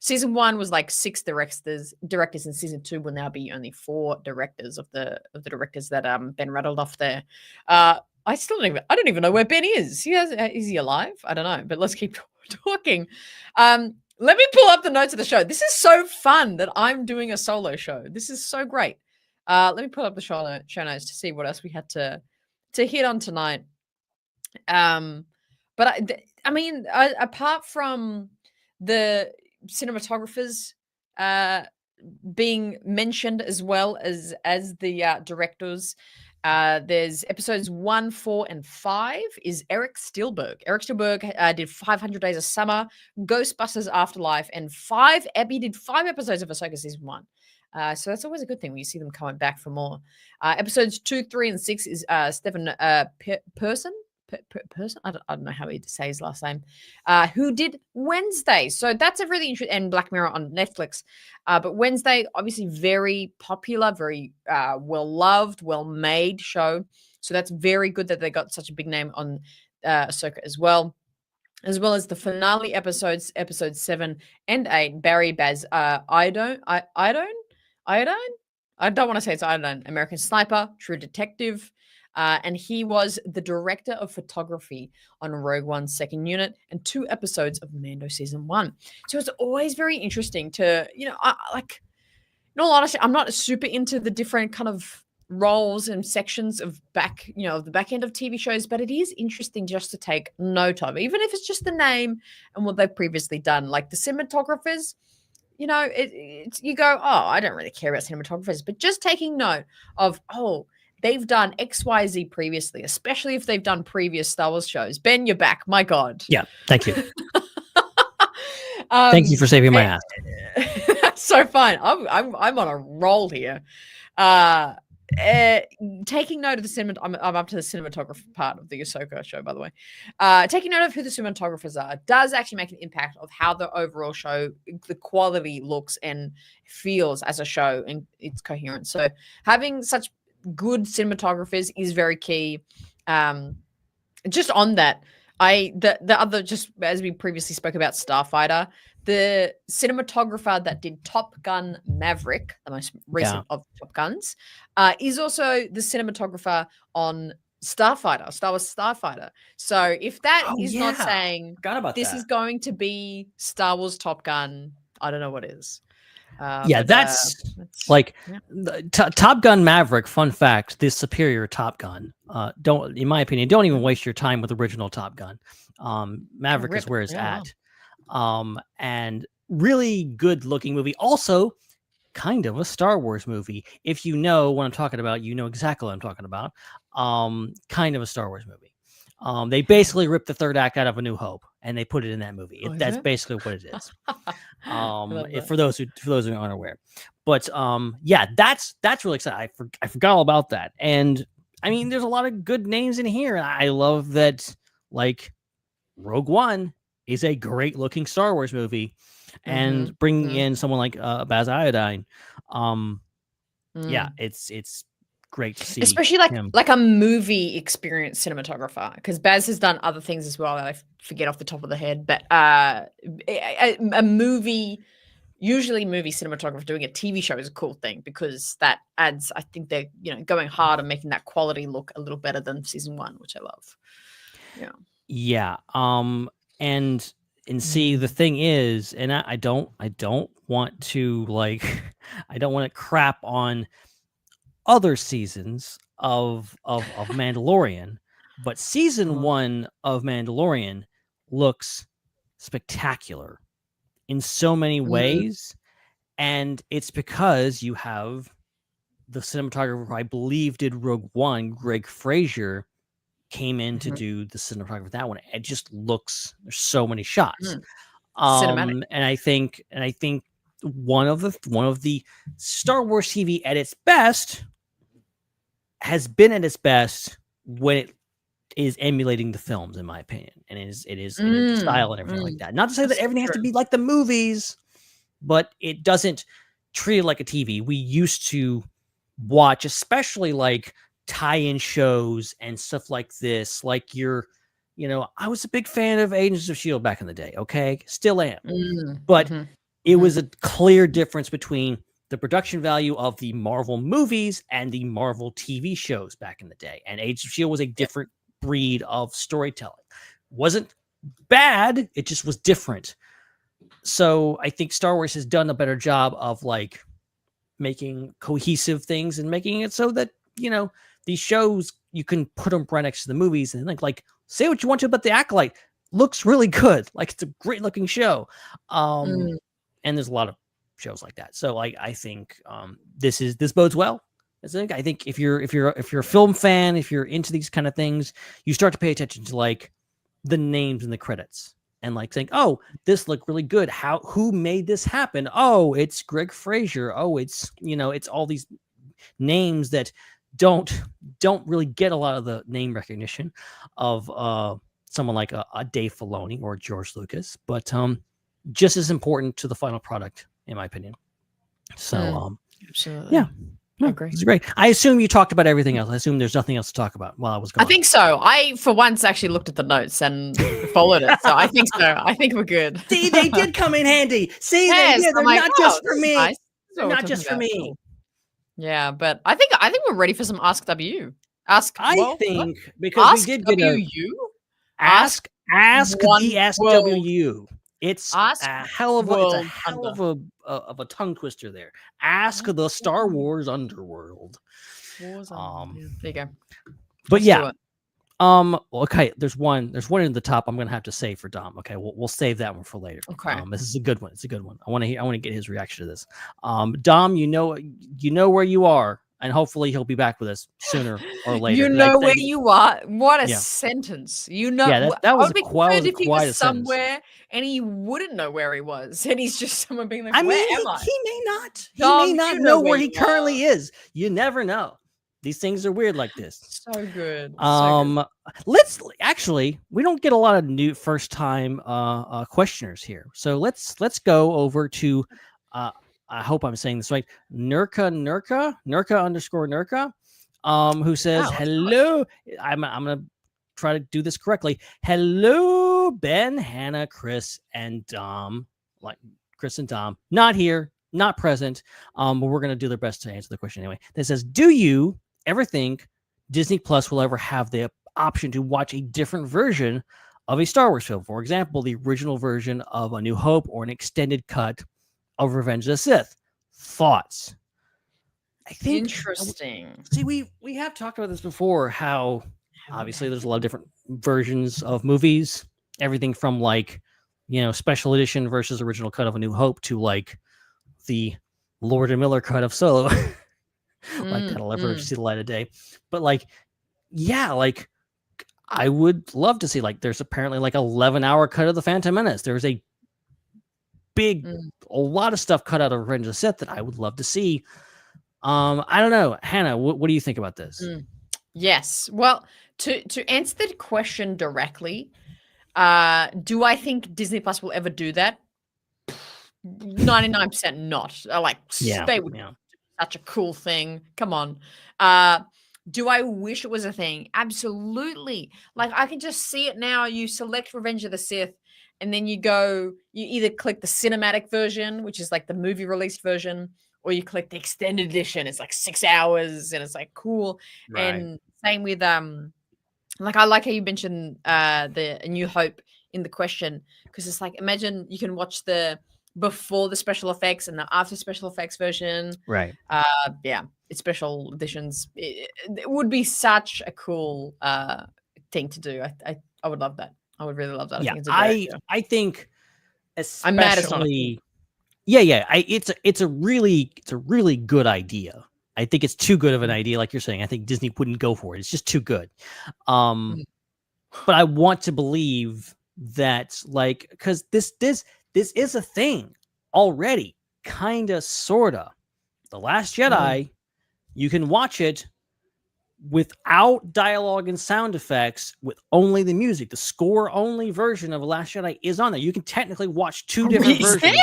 season 1 was like 6 directors, and season 2 will now be only 4 directors of the directors that Ben rattled off there. I don't even know where Ben is. Is he alive? I don't know, but let's keep talking. Let me pull up the notes of the show. This is so fun that I'm doing a solo show. This is so great. Let me pull up the show notes to see what else we had to hit on tonight. But I mean, apart from the cinematographers being mentioned as well as the directors, there's episodes 1, 4, and 5 is Eric Stilberg. Eric Stilberg did 500 Days of Summer, Ghostbusters Afterlife, and He did 5 episodes of Ahsoka season 1. So that's always a good thing when you see them coming back for more. Episodes 2, 3, and 6 is Stephen Person. I don't know how he say his last name, who did Wednesday. So that's a really interesting, and Black Mirror on Netflix. But Wednesday, obviously very popular, very well-loved, well-made show. So that's very good that they got such a big name on Ahsoka as well as the finale episodes, episodes 7 and 8, Barry Baz Iodine. I don't want to say it's Iodine. American Sniper, True Detective. And he was the director of photography on Rogue One's second unit and 2 episodes of Mando season 1. So it's always very interesting to, in all honesty, I'm not super into the different kind of roles and sections of the back end of TV shows, but it is interesting just to take note of, even if it's just the name and what they've previously done. Like the cinematographers, you go, oh, I don't really care about cinematographers, but just taking note of, they've done XYZ previously, especially if they've done previous Star Wars shows. Ben, you're back. My God. Yeah, thank you. Thank you for saving my ass. That's so fine. I'm on a roll here. Taking note of the cinema. I'm up to the cinematographer part of the Ahsoka show, by the way. Taking note of who the cinematographers are does actually make an impact of how the overall show, the quality looks and feels as a show and its coherence. So having such good cinematographers is very key. Just on that, the other, just as we previously spoke about Starfighter, the cinematographer that did Top Gun Maverick, the most recent of Top Guns, is also the cinematographer on Star Wars Starfighter. So if that is not saying this is going to be Star Wars Top Gun, I don't know what is. That's Top Gun Maverick. Fun fact: the superior Top Gun. In my opinion, don't even waste your time with original Top Gun. Maverick is where it's at. And really good looking movie. Also, kind of a Star Wars movie. If you know what I'm talking about, you know exactly what I'm talking about. Kind of a Star Wars movie. They basically ripped the third act out of A New Hope and they put it in that movie. That's basically what it is. For those who are unaware. But that's really exciting. I forgot all about that. And I mean, there's a lot of good names in here. I love that, like, Rogue One is a great looking Star Wars movie, and bringing in someone like Baz Iodine, it's great to see, especially like a movie experience cinematographer, because Baz has done other things as well that I forget off the top of the head, but a movie. Usually movie cinematographer doing a TV show is a cool thing because that adds, I think they're, going hard and making that quality look a little better than season 1, which I love. Yeah. And see, the thing is, and I don't want to I don't want to crap on other seasons of Mandalorian, but season 1 of Mandalorian looks spectacular in so many ways, and it's because you have the cinematographer who I believe did Rogue One, Greg Fraser, came in to do the cinematography of that one. It just looks, there's so many shots. Cinematic. And I think one of the Star Wars TV at its best has been at its best when it is emulating the films, in my opinion, and it is in style and everything like that. Not to say that everything has to be like the movies, but it doesn't treat it like a TV. We used to watch, especially like tie-in shows and stuff like this. Like I was a big fan of Agents of S.H.I.E.L.D. back in the day. Okay, still am, but it was a clear difference between the production value of the Marvel movies and the Marvel TV shows back in the day. And Age of S.H.I.E.L.D. was a different breed of storytelling. Wasn't bad, it just was different. So I think Star Wars has done a better job of like making cohesive things and making it so that, you know, these shows, you can put them right next to the movies and like say what you want to about the Acolyte. Looks really good. Like it's a great looking show. And there's a lot of shows like that. So I think this bodes well. I think if you're a film fan, if you're into these kind of things, you start to pay attention to like the names and the credits and like saying, oh, this looked really good. Who made this happen? Oh, it's Greg Fraser. Oh, it's, you know, it's all these names that don't really get a lot of the name recognition of someone like a Dave Filoni or George Lucas, but just as important to the final product, in my opinion. So absolutely. Yeah. I agree. It's great. I assume you talked about everything else. I assume there's nothing else to talk about while I was gone. I think so. I, for once, actually looked at the notes and followed it. So I think so. I think we're good. See, they did come in handy. See, Yes, they're like, not just for me. nice. They're not just for me. Cool. Yeah, but I think we're ready for some Ask W. I think because we did get a ask the SWU. It's a hell of a tongue twister there. Ask the Star Wars Underworld. There you go. But yeah. Okay, there's one in the top I'm gonna have to save for Dom. Okay, we'll save that one for later. Okay. This is a good one. It's a good one. I want to get his reaction to this. Dom, you know where you are, and hopefully he'll be back with us sooner or later. You know where you are. What a sentence. You know. Yeah, that was quite if he quite was a sentence. somewhere and he wouldn't know where he was, and he's just someone being like, I mean, "Where am I?" he may not. Dom, He may not you know know where where he you currently is. You never know. These things are weird like this. So good. Let's actually, we don't get a lot of new first time questioners here. So let's go over to I hope I'm saying this right. Nurka _Nurka, who says hello. I'm gonna try to do this correctly. Hello, Ben, Hannah, Chris, and Dom. Like Chris and Dom, not here, not present. But we're gonna do their best to answer the question anyway. That says, do you ever think Disney Plus will ever have the option to watch a different version of a Star Wars film? For example, the original version of A New Hope or an extended cut of Revenge of the Sith. Thoughts? I think interesting. See, we have talked about this before, how obviously there's a lot of different versions of movies. Everything from like, you know, special edition versus original cut of A New Hope to like the Lord and Miller cut of Solo. Like that'll ever see the light of day. But like, yeah, like I would love to see, like, there's apparently like 11-hour cut of the Phantom Menace. There's a lot of stuff cut out of Revenge of the Sith that I would love to see. I don't know, Hannah, what do you think about this? Yes. Well, to answer the question directly, do I think Disney Plus will ever do that? 99% not. They would. Such a cool thing. Come on. Do I wish it was a thing? Absolutely. Like, I can just see it now. You select Revenge of the Sith, and then you either click the cinematic version, which is like the movie released version, or you click the extended edition. It's like 6 hours, and it's like cool. Right. And same with like, I like how you mentioned the A New Hope in the question, because it's like, imagine you can watch the before the special effects and the after special effects version. Right. It's special editions. It would be such a cool thing to do. I would love that. I would really love that. Yeah, I think it's a I'm great idea. mad it's not. It's a really good idea. I think it's too good of an idea, like you're saying. I think Disney wouldn't go for it. It's just too good. But I want to believe that, like, because this is a thing already, kind of, sort of. The Last Jedi, you can watch it without dialogue and sound effects, with only the music. The score-only version of The Last Jedi is on there. You can technically watch two different versions.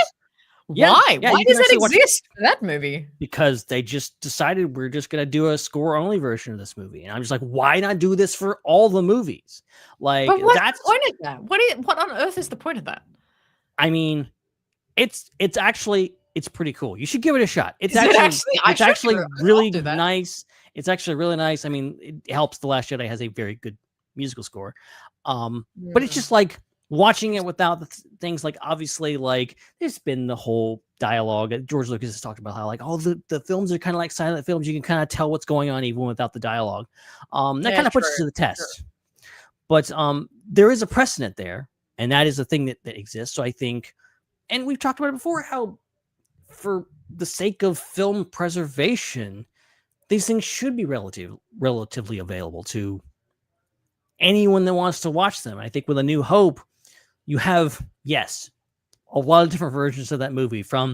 Yeah, why? Why does that exist for that movie? Because they just decided we're just going to do a score-only version of this movie. And I'm just like, why not do this for all the movies? Like, but what's the point of that? What on earth is the point of that? I mean, it's actually It's pretty cool. You should give it a shot. It's Is it actually I it's should actually give it- I'll really do that. nice. It's actually really nice. I mean, it helps. The Last Jedi has a very good musical score. But it's just like watching it without the things like, obviously, like there's been the whole dialogue. George Lucas has talked about how like all the films are kind of like silent films. You can kind of tell what's going on even without the dialogue. That kind of puts it to the test. But there is a precedent there, and that is a thing that exists. So I think, and we've talked about it before, how for the sake of film preservation, these things should be relatively available to anyone that wants to watch them. I think with A New Hope, you have, yes, a lot of different versions of that movie from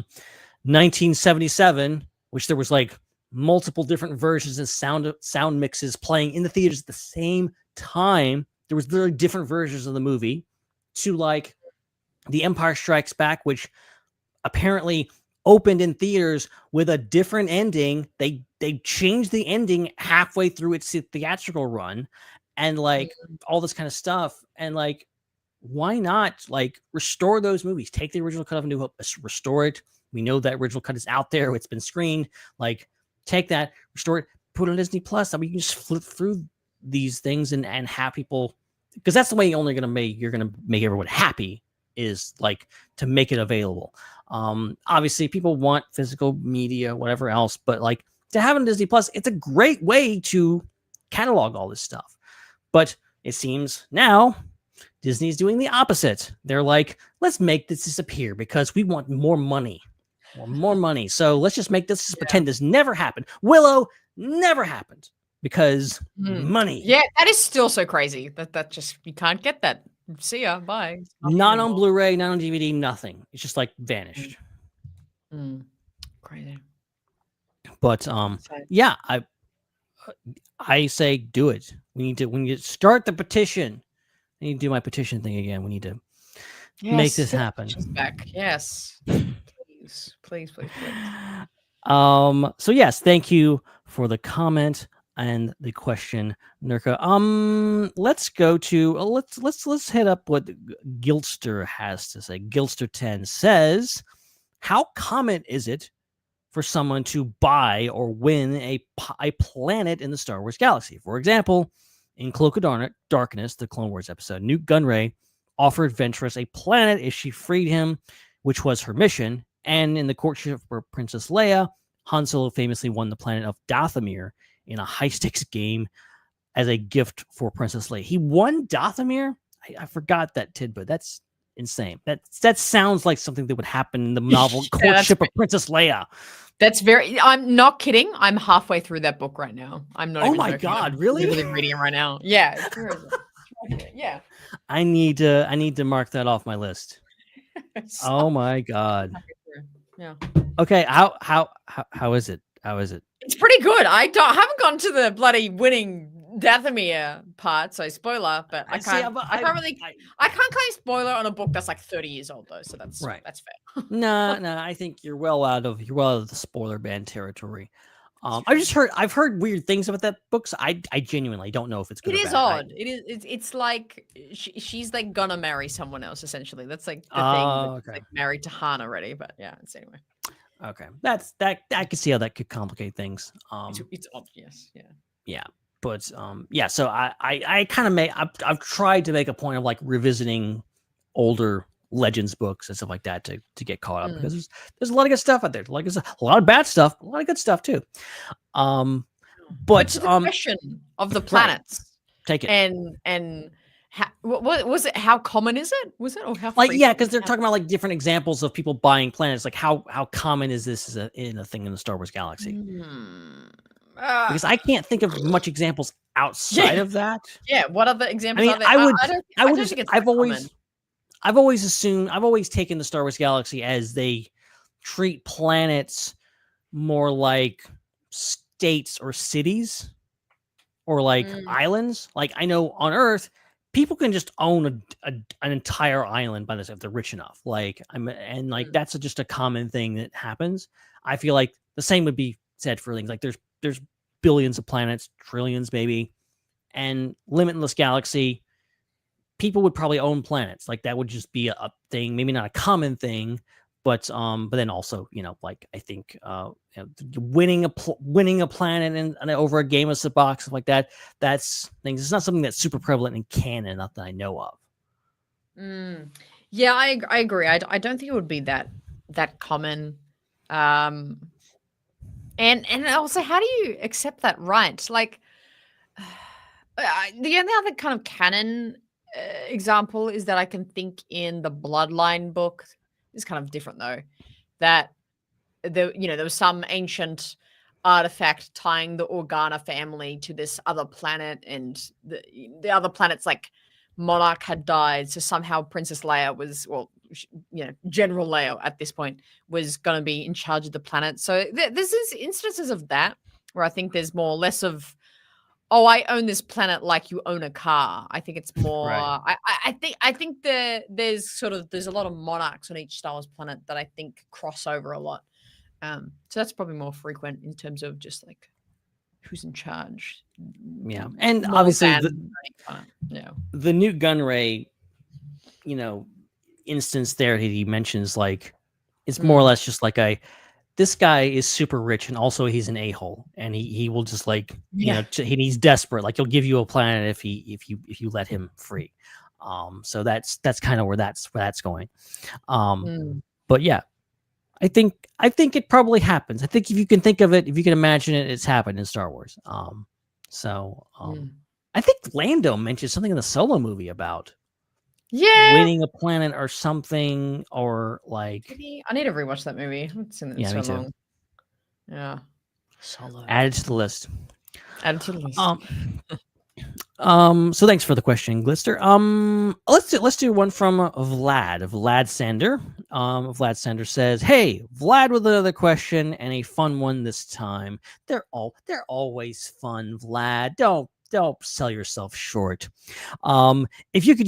1977, which there was like multiple different versions and sound mixes playing in the theaters at the same time. There was literally different versions of the movie, to like The Empire Strikes Back, which apparently opened in theaters with a different ending. They changed the ending halfway through its theatrical run, and like all this kind of stuff. And like, why not like restore those movies? Take the original cut of A New Hope, restore it. We know that original cut is out there. It's been screened. Like, take that, restore it, put it on Disney Plus. I mean, you can just flip through these things and have people, because that's the way you're gonna make everyone happy, is like to make it available. Obviously people want physical media, whatever else, but like to have it on Disney Plus, it's a great way to catalog all this stuff. But it seems now Disney's doing the opposite. They're like, let's make this disappear because we want more money. More money. So let's just make this pretend this never happened. Willow never happened because money. Yeah, that is still so crazy that just, you can't get that. See ya, bye. Not on Blu-ray, not on DVD, nothing. It's just like vanished. Crazy. But yeah, I say do it. We need to start the petition. I need to do my petition thing again. We need to make this happen. Back. Yes. Please. So yes, thank you for the comment and the question, Nurka. Let's go to let's hit up what Gilster has to say. Gilster 10 says, how common is it for someone to buy or win a planet in the Star Wars galaxy? For example, in Cloak of Darkness, the Clone Wars episode, Nute Gunray offered Ventress a planet if she freed him, which was her mission. And in the courtship for Princess Leia, Han Solo famously won the planet of Dathomir in a high-stakes game as a gift for Princess Leia. He won Dathomir? I forgot that tidbit. That's insane. That sounds like something that would happen in the novel Courtship of Princess Leia. That's I'm not kidding. I'm halfway through that book right now. I'm not. Oh my God, really? I'm literally reading it right now. Yeah. Yeah. I need to mark that off my list. Oh my God. Yeah. Okay. How is it? How is it? It's pretty good. I haven't gone to the bloody winning Dathomir part, so spoiler. But I can't. I can't claim spoiler on a book that's like 30 years old though. So that's right. That's fair. No. I think you're well out of the spoiler ban territory. I've heard weird things about that book. So I genuinely don't know if it's good. It is bad, odd. right? It is. It's like she's like gonna marry someone else. Essentially, that's like the thing. Okay. Like married to Han already. But yeah. It's anyway. Okay, that I can see how that could complicate things. It's obvious. Yeah. Yeah, but yeah. So I kind of I've tried to make a point of like revisiting older Legends books and stuff like that to get caught up, because there's a lot of good stuff out there. Like there's a lot of bad stuff, a lot of good stuff too. But to the question of the planets, right. Take it and what was it? How common is it? Was it or how? Like because they're talking about like different examples of people buying planets. Like how common is this in a thing in the Star Wars galaxy? Because I can't think of much examples outside of that. Yeah, what other examples? I mean, are there? I don't think it's I've always taken the Star Wars galaxy as they treat planets more like states or cities or like islands. Like I know on Earth, people can just own an entire island by themselves if they're rich enough. That's just a common thing that happens. I feel like the same would be said for things like there's billions of planets, trillions maybe, and limitless galaxy. People would probably own planets. Like that would just be a thing, maybe not a common thing, But then also, like I think winning a planet and over a game of Sabacc, stuff like that, that's things. It's not something that's super prevalent in canon, not that I know of. Yeah, I agree. I don't think it would be that common. And also, how do you accept that right? Like, the only other kind of canon example is that I can think in the Bloodline book. It's kind of different though. That there was some ancient artifact tying the Organa family to this other planet, and the other planet's like monarch had died, so somehow Princess Leia was, General Leia at this point was going to be in charge of the planet. So there's instances of that where I think there's less of, oh, I own this planet like you own a car. I think it's more. Right. I think there's a lot of monarchs on each Star Wars planet that I think cross over a lot. So that's probably more frequent in terms of just like who's in charge. Yeah, and obviously the Newt Gunray, instance there that he mentions, like it's more or less just like this guy is super rich and also he's an a-hole, and he will just like he's desperate, like he'll give you a planet if you let him free. So that's kind of where that's going. But yeah, I think it probably happens. I think if you can think of it, if you can imagine it, it's happened in Star Wars. I think Lando mentioned something in the Solo movie about winning a planet or something, or like I need to rewatch that movie. I haven't seen it in so long. Yeah. Solo. Add it to the list. Add it to the list. So thanks for the question, Glister. Let's do one from Vlad Sander. Vlad Sander says, "Hey, Vlad, with another question and a fun one this time. They're always fun, Vlad. Don't sell yourself short. If you could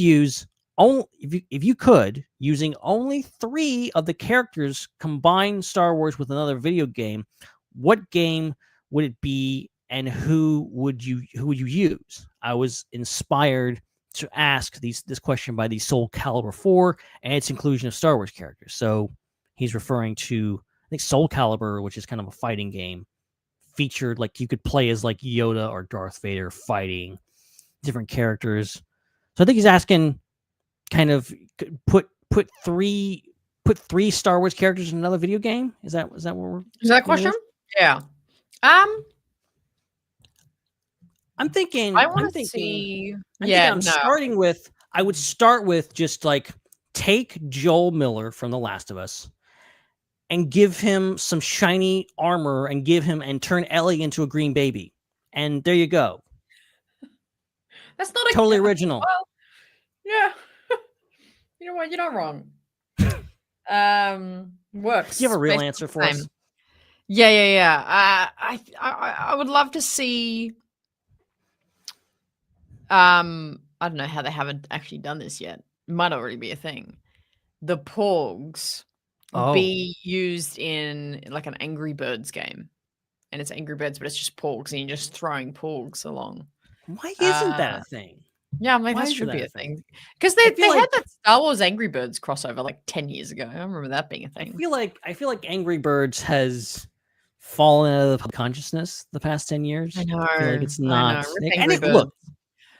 using only 3 of the characters, combine Star Wars with another video game, what game would it be, and who would you use?" I was inspired to ask this question by the Soul Calibur 4 and its inclusion of Star Wars characters. So he's referring to, I think, Soul Calibur, which is kind of a fighting game, featured like you could play as like Yoda or Darth Vader fighting different characters. So I think he's asking, kind of put 3 Star Wars characters in another video game. Is that what we're? Is that a question? Yeah. I'm thinking. I want to see. Starting with. I would start with just like take Joel Miller from The Last of Us, and give him some shiny armor, and turn Ellie into a green baby, and there you go. That's not totally original. Well, yeah. You know what? You're not wrong. Works. Do you have a real answer for us? Yeah. I would love to see. I don't know how they haven't actually done this yet. It might already be a thing. The Porgs be used in like an Angry Birds game, and it's Angry Birds, but it's just Porgs, and you're just throwing Porgs along. Why isn't that a thing? Yeah, that should be a thing. Because they had that Star Wars Angry Birds crossover like 10 years ago. I remember that being a thing. I feel like Angry Birds has fallen out of the consciousness the past 10 years. I know. I feel like it's not. Look,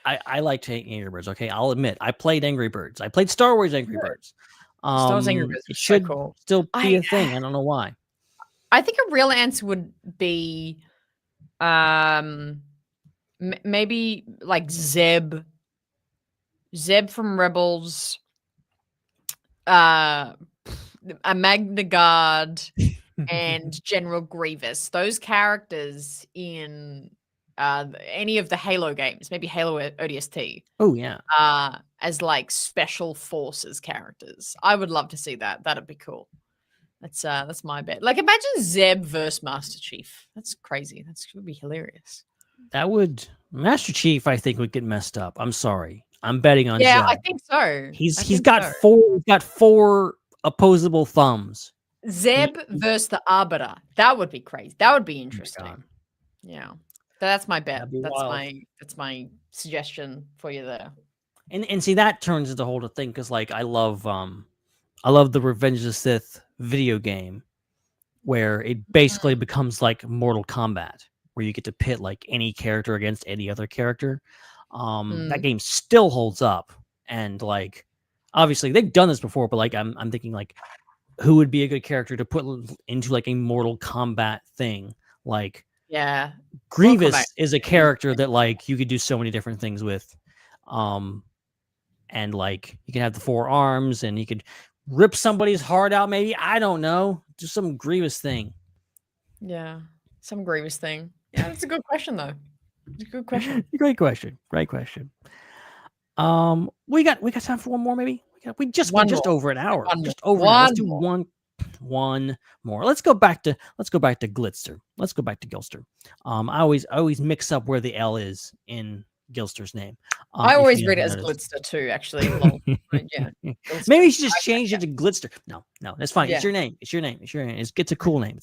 I like Angry Birds. Okay, I'll admit I played Angry Birds. I played Star Wars Angry Birds. Star Wars Angry Birds. It should cool. still be a thing. I don't know why. I think a real answer would be, maybe like Zeb from Rebels, a Magna Guard, and General Grievous. Those characters in any of the Halo games, maybe Halo ODST. Oh yeah. As like special forces characters. I would love to see that. That'd be cool. That's my bet. Like, imagine Zeb versus Master Chief. That's crazy. That would be hilarious. That would. Master Chief, I think, would get messed up. I'm sorry. I'm betting on Zeb. I think so. He's got 4 opposable thumbs. Zeb versus the Arbiter. That would be crazy. That would be interesting. Yeah. That's my bet. That's my suggestion for you there. And see, that turns into the whole thing, because like I love the Revenge of the Sith video game where it basically becomes like Mortal Kombat, where you get to pit like any character against any other character. That game still holds up, and like obviously they've done this before, but like I'm thinking like who would be a good character to put into like a Mortal Kombat thing? Like Grievous is a character that like you could do so many different things with. And like you can have the 4 arms and you could rip somebody's heart out, maybe. I don't know. Just some Grievous thing. Yeah. Some Grievous thing. Yeah, that's a good question though. It's a good question. Great question. Great question. We got time for one more, maybe. We just went just over an hour. Just over an hour. Let's do one more. Let's go back to Glitster. Let's go back to Gilster. I always mix up where the L is in Gilster's name. I always read it as Glitster too, actually. Yeah. Maybe you should just change it to Glitster. No, that's fine. Yeah. It's your name. It's a cool name.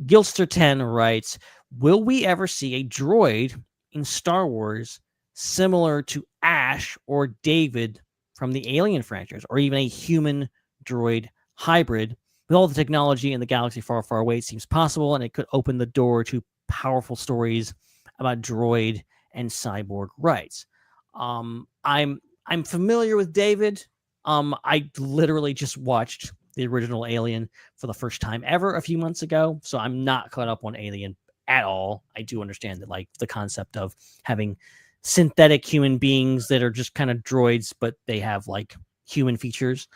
Gilster 10 writes, will we ever see a droid in Star Wars similar to Ash or David from the Alien franchise, or even a human droid hybrid? With all the technology in the galaxy far, far away, it seems possible, and it could open the door to powerful stories about droid and cyborg rights. I'm familiar with David. I literally just watched the original Alien for the first time ever a few months ago, so I'm not caught up on Alien at all. I do understand that like the concept of having synthetic human beings that are just kind of droids, but they have like human features.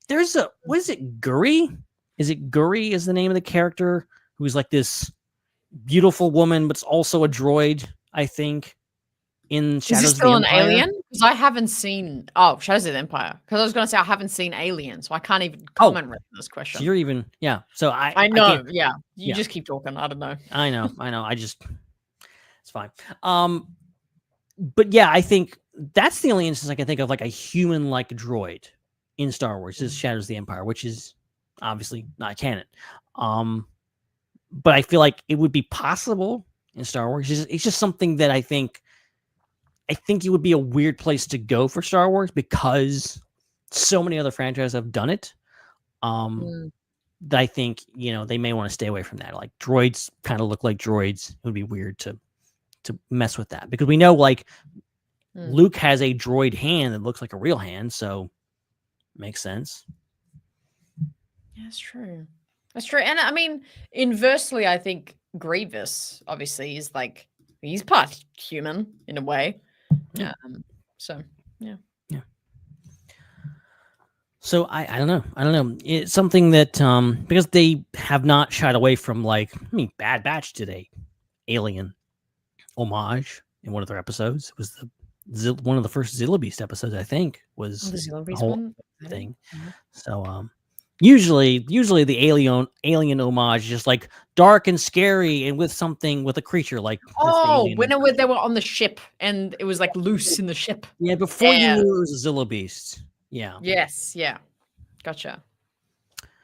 There's what is it, Guri? Is it Guri is the name of the character who's like this beautiful woman, but it's also a droid, I think, in Shadows is he still of the an Empire. alien? Because I haven't seen Shadows of the Empire. Because I was going to say I haven't seen Alien, so I can't even comment on this question. So you're even so I know, you just keep talking. I don't know. I know. It's fine. But yeah, I think that's the only instance I can think of like a human-like droid in Star Wars is Shadows of the Empire, which is obviously not canon. But I feel like it would be possible in Star Wars. It's just something that I think it would be a weird place to go for Star Wars because so many other franchises have done it. That I think, they may want to stay away from that. Like droids kind of look like droids. It would be weird to mess with that because we know like Luke has a droid hand that looks like a real hand. So makes sense. Yeah, that's true. That's true. And I mean, inversely, I think Grievous obviously is like, he's part human in a way. Yeah. So, yeah. Yeah. So I don't know. It's something that, because they have not shied away from Bad Batch did a Alien homage in one of their episodes. It was one of the first Zilla Beast episodes, I think, was the whole thing. Mm-hmm. So, usually the alien homage is just like dark and scary and with a creature like when they were on the ship and it was like loose in the ship. Yeah, before you knew it was a Zilla Beast. Yeah. Yes. Yeah. Gotcha.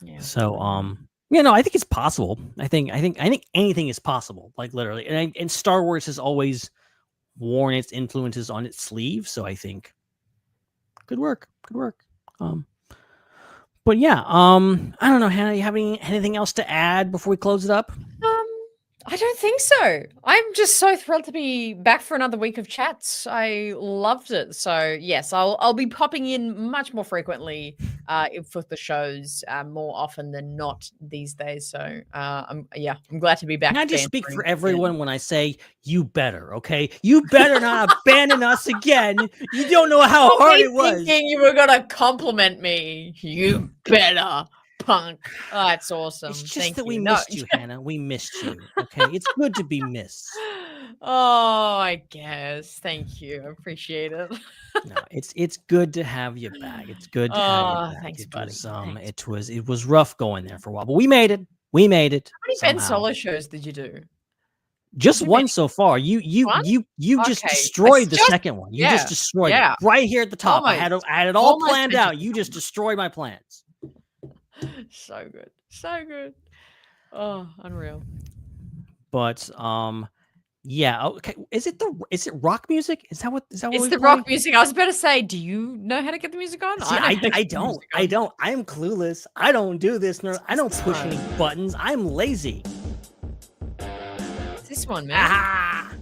Yeah. So I think it's possible. I think anything is possible. Like literally, and Star Wars has always worn its influences on its sleeve. So I think could work. But yeah, I don't know, Hannah, you have anything else to add before we close it up? I don't think so. I'm just so thrilled to be back for another week of chats. I loved it. So yes, I'll be popping in much more frequently for the shows more often than not these days. So I'm glad to be back. Can I just speak for everyone when I say you better, okay? You better not abandon us again. You don't know how hard it was. Thinking you were gonna compliment me. You better. Punk. Oh, that's awesome. It's just that we missed you, Hannah. We missed you. Okay. It's good to be missed. Oh, I guess. Thank you. I appreciate it. No, it's good to have you back. It's good to have you back. Thanks, buddy. It was rough going there for a while, but we made it. How many Ben Solo shows did you do? Just one so far. You just destroyed the second one. You just destroyed it right here at the top. I had it all planned out. You just destroyed my plans. So good. Oh, unreal. But Yeah. Okay. Is it rock music? Is that what? It's we're the playing? rock music. I was about to say, do you know how to get the music on? See, know how to get I the don't. music I on. don't. I am clueless. I don't do this. No, I don't push any buttons. I'm lazy. It's this one, man. Ah!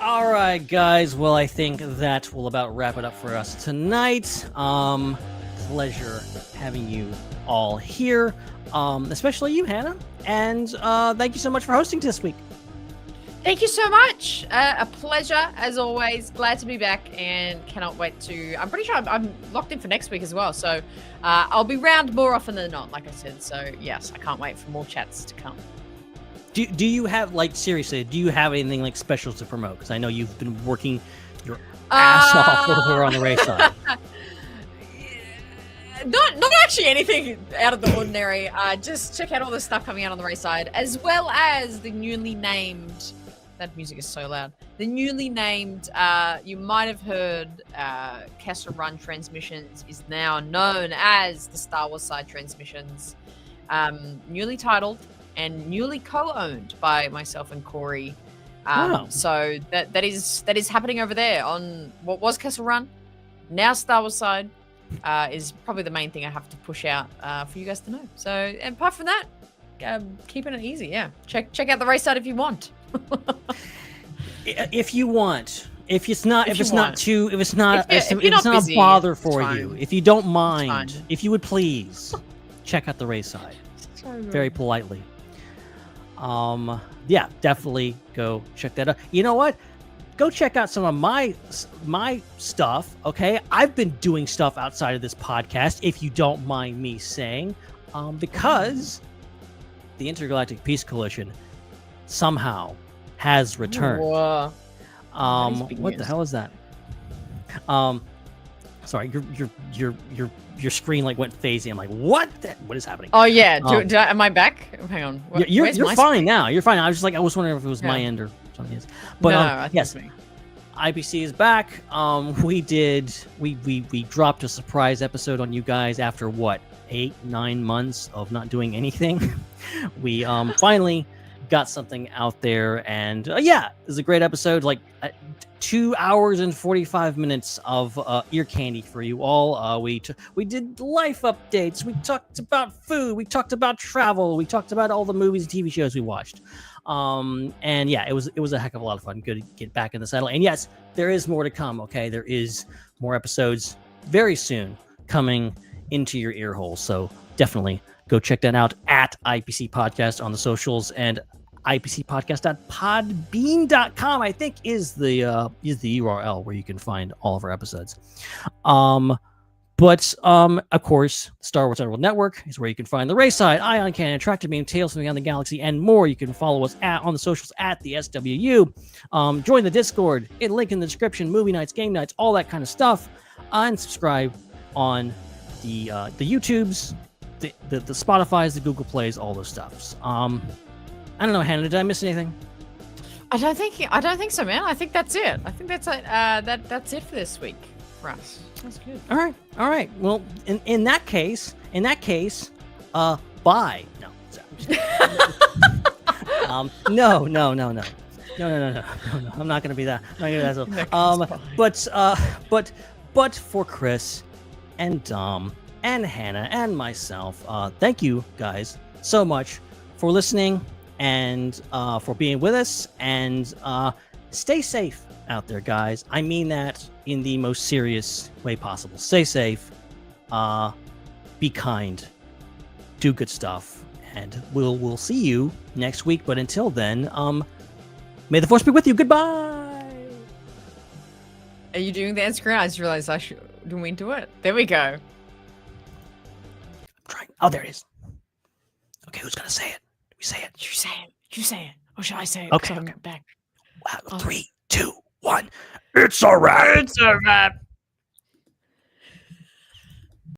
All right, guys. Well, I think that will about wrap it up for us tonight. Pleasure having you all here, especially you, Hannah. And thank you so much for hosting this week. Thank you so much. A pleasure, as always. Glad to be back and cannot wait to... I'm pretty sure I'm locked in for next week as well. So I'll be round more often than not, like I said. So, yes, I can't wait for more chats to come. Do you have, like, seriously, do you have anything, like, special to promote? Because I know you've been working your ass off over on the Raeside. Not actually anything out of the ordinary. Just check out all the stuff coming out on the Raeside, as well as the newly named... That music is so loud. The newly named, you might have heard, Kessel Run Transmissions is now known as the Star Wars Side Transmissions. Newly titled and newly co-owned by myself and Corey. Wow. So that is happening over there on what was Kessel Run, now Star Wars Side, is probably the main thing I have to push out for you guys to know. So, and apart from that, keeping it easy. Yeah, check out the Raeside if you want. If you want, if it's not a busy, bother for you, if you don't mind, if you would please check out the Raeside, very politely. Yeah, definitely go check that out. You know what? Go check out some of my stuff. Okay, I've been doing stuff outside of this podcast, if you don't mind me saying, because the Intergalactic Peace Coalition somehow has returned. Whoa. What the hell is that? Sorry, your screen like went phasing. I'm like, what is happening? Oh yeah, am I back? Hang on. You're fine screen? Now. You're fine. I was wondering if it was my end or something else. But no, I think yes, it's me. IPC is back. We dropped a surprise episode on you guys after what 8-9 months of not doing anything. We finally got something out there, and yeah, it was a great episode. Like 2 hours and 45 minutes of ear candy for you all. We did life updates. We talked about food. We talked about travel. We talked about all the movies and TV shows we watched. And yeah, it was a heck of a lot of fun. Good to get back in the saddle. And yes, there is more to come. Okay, there is more episodes very soon coming into your ear hole. So definitely go check that out at IPC Podcast on the socials, and IPCpodcast.podbean.com, I think, is the URL where you can find all of our episodes. But of course, Star Wars Underworld Network is where you can find the Raeside, Ion Cannon, Tractor Beam, Tales from Beyond the Galaxy, and more. You can follow us on the socials at the SWU. Join the Discord, link in the description, movie nights, game nights, all that kind of stuff. And subscribe on the YouTubes, the Spotifys, the Google Plays, all those stuffs. I don't know, Hannah, did I miss anything? I don't think so, man. I think that's it. I think that's that's it for this week for us. That's good. All right. Well, in that case, bye. No. No. I'm not gonna be that. But for Chris and Dom and Hannah and myself, thank you guys so much for listening and for being with us, and stay safe out there, guys. I mean that in the most serious way possible. Stay safe, be kind, do good stuff, and we'll see you next week. But until then, may the Force be with you. Goodbye. Are you doing the end screen? I just realized I didn't mean to it. There we go. I'm trying. Oh, there it is. Okay, who's gonna say it? We say it. You say it. Or shall I say it? Okay. Back. Wow, 3, 2, 1. It's a wrap. It's a wrap.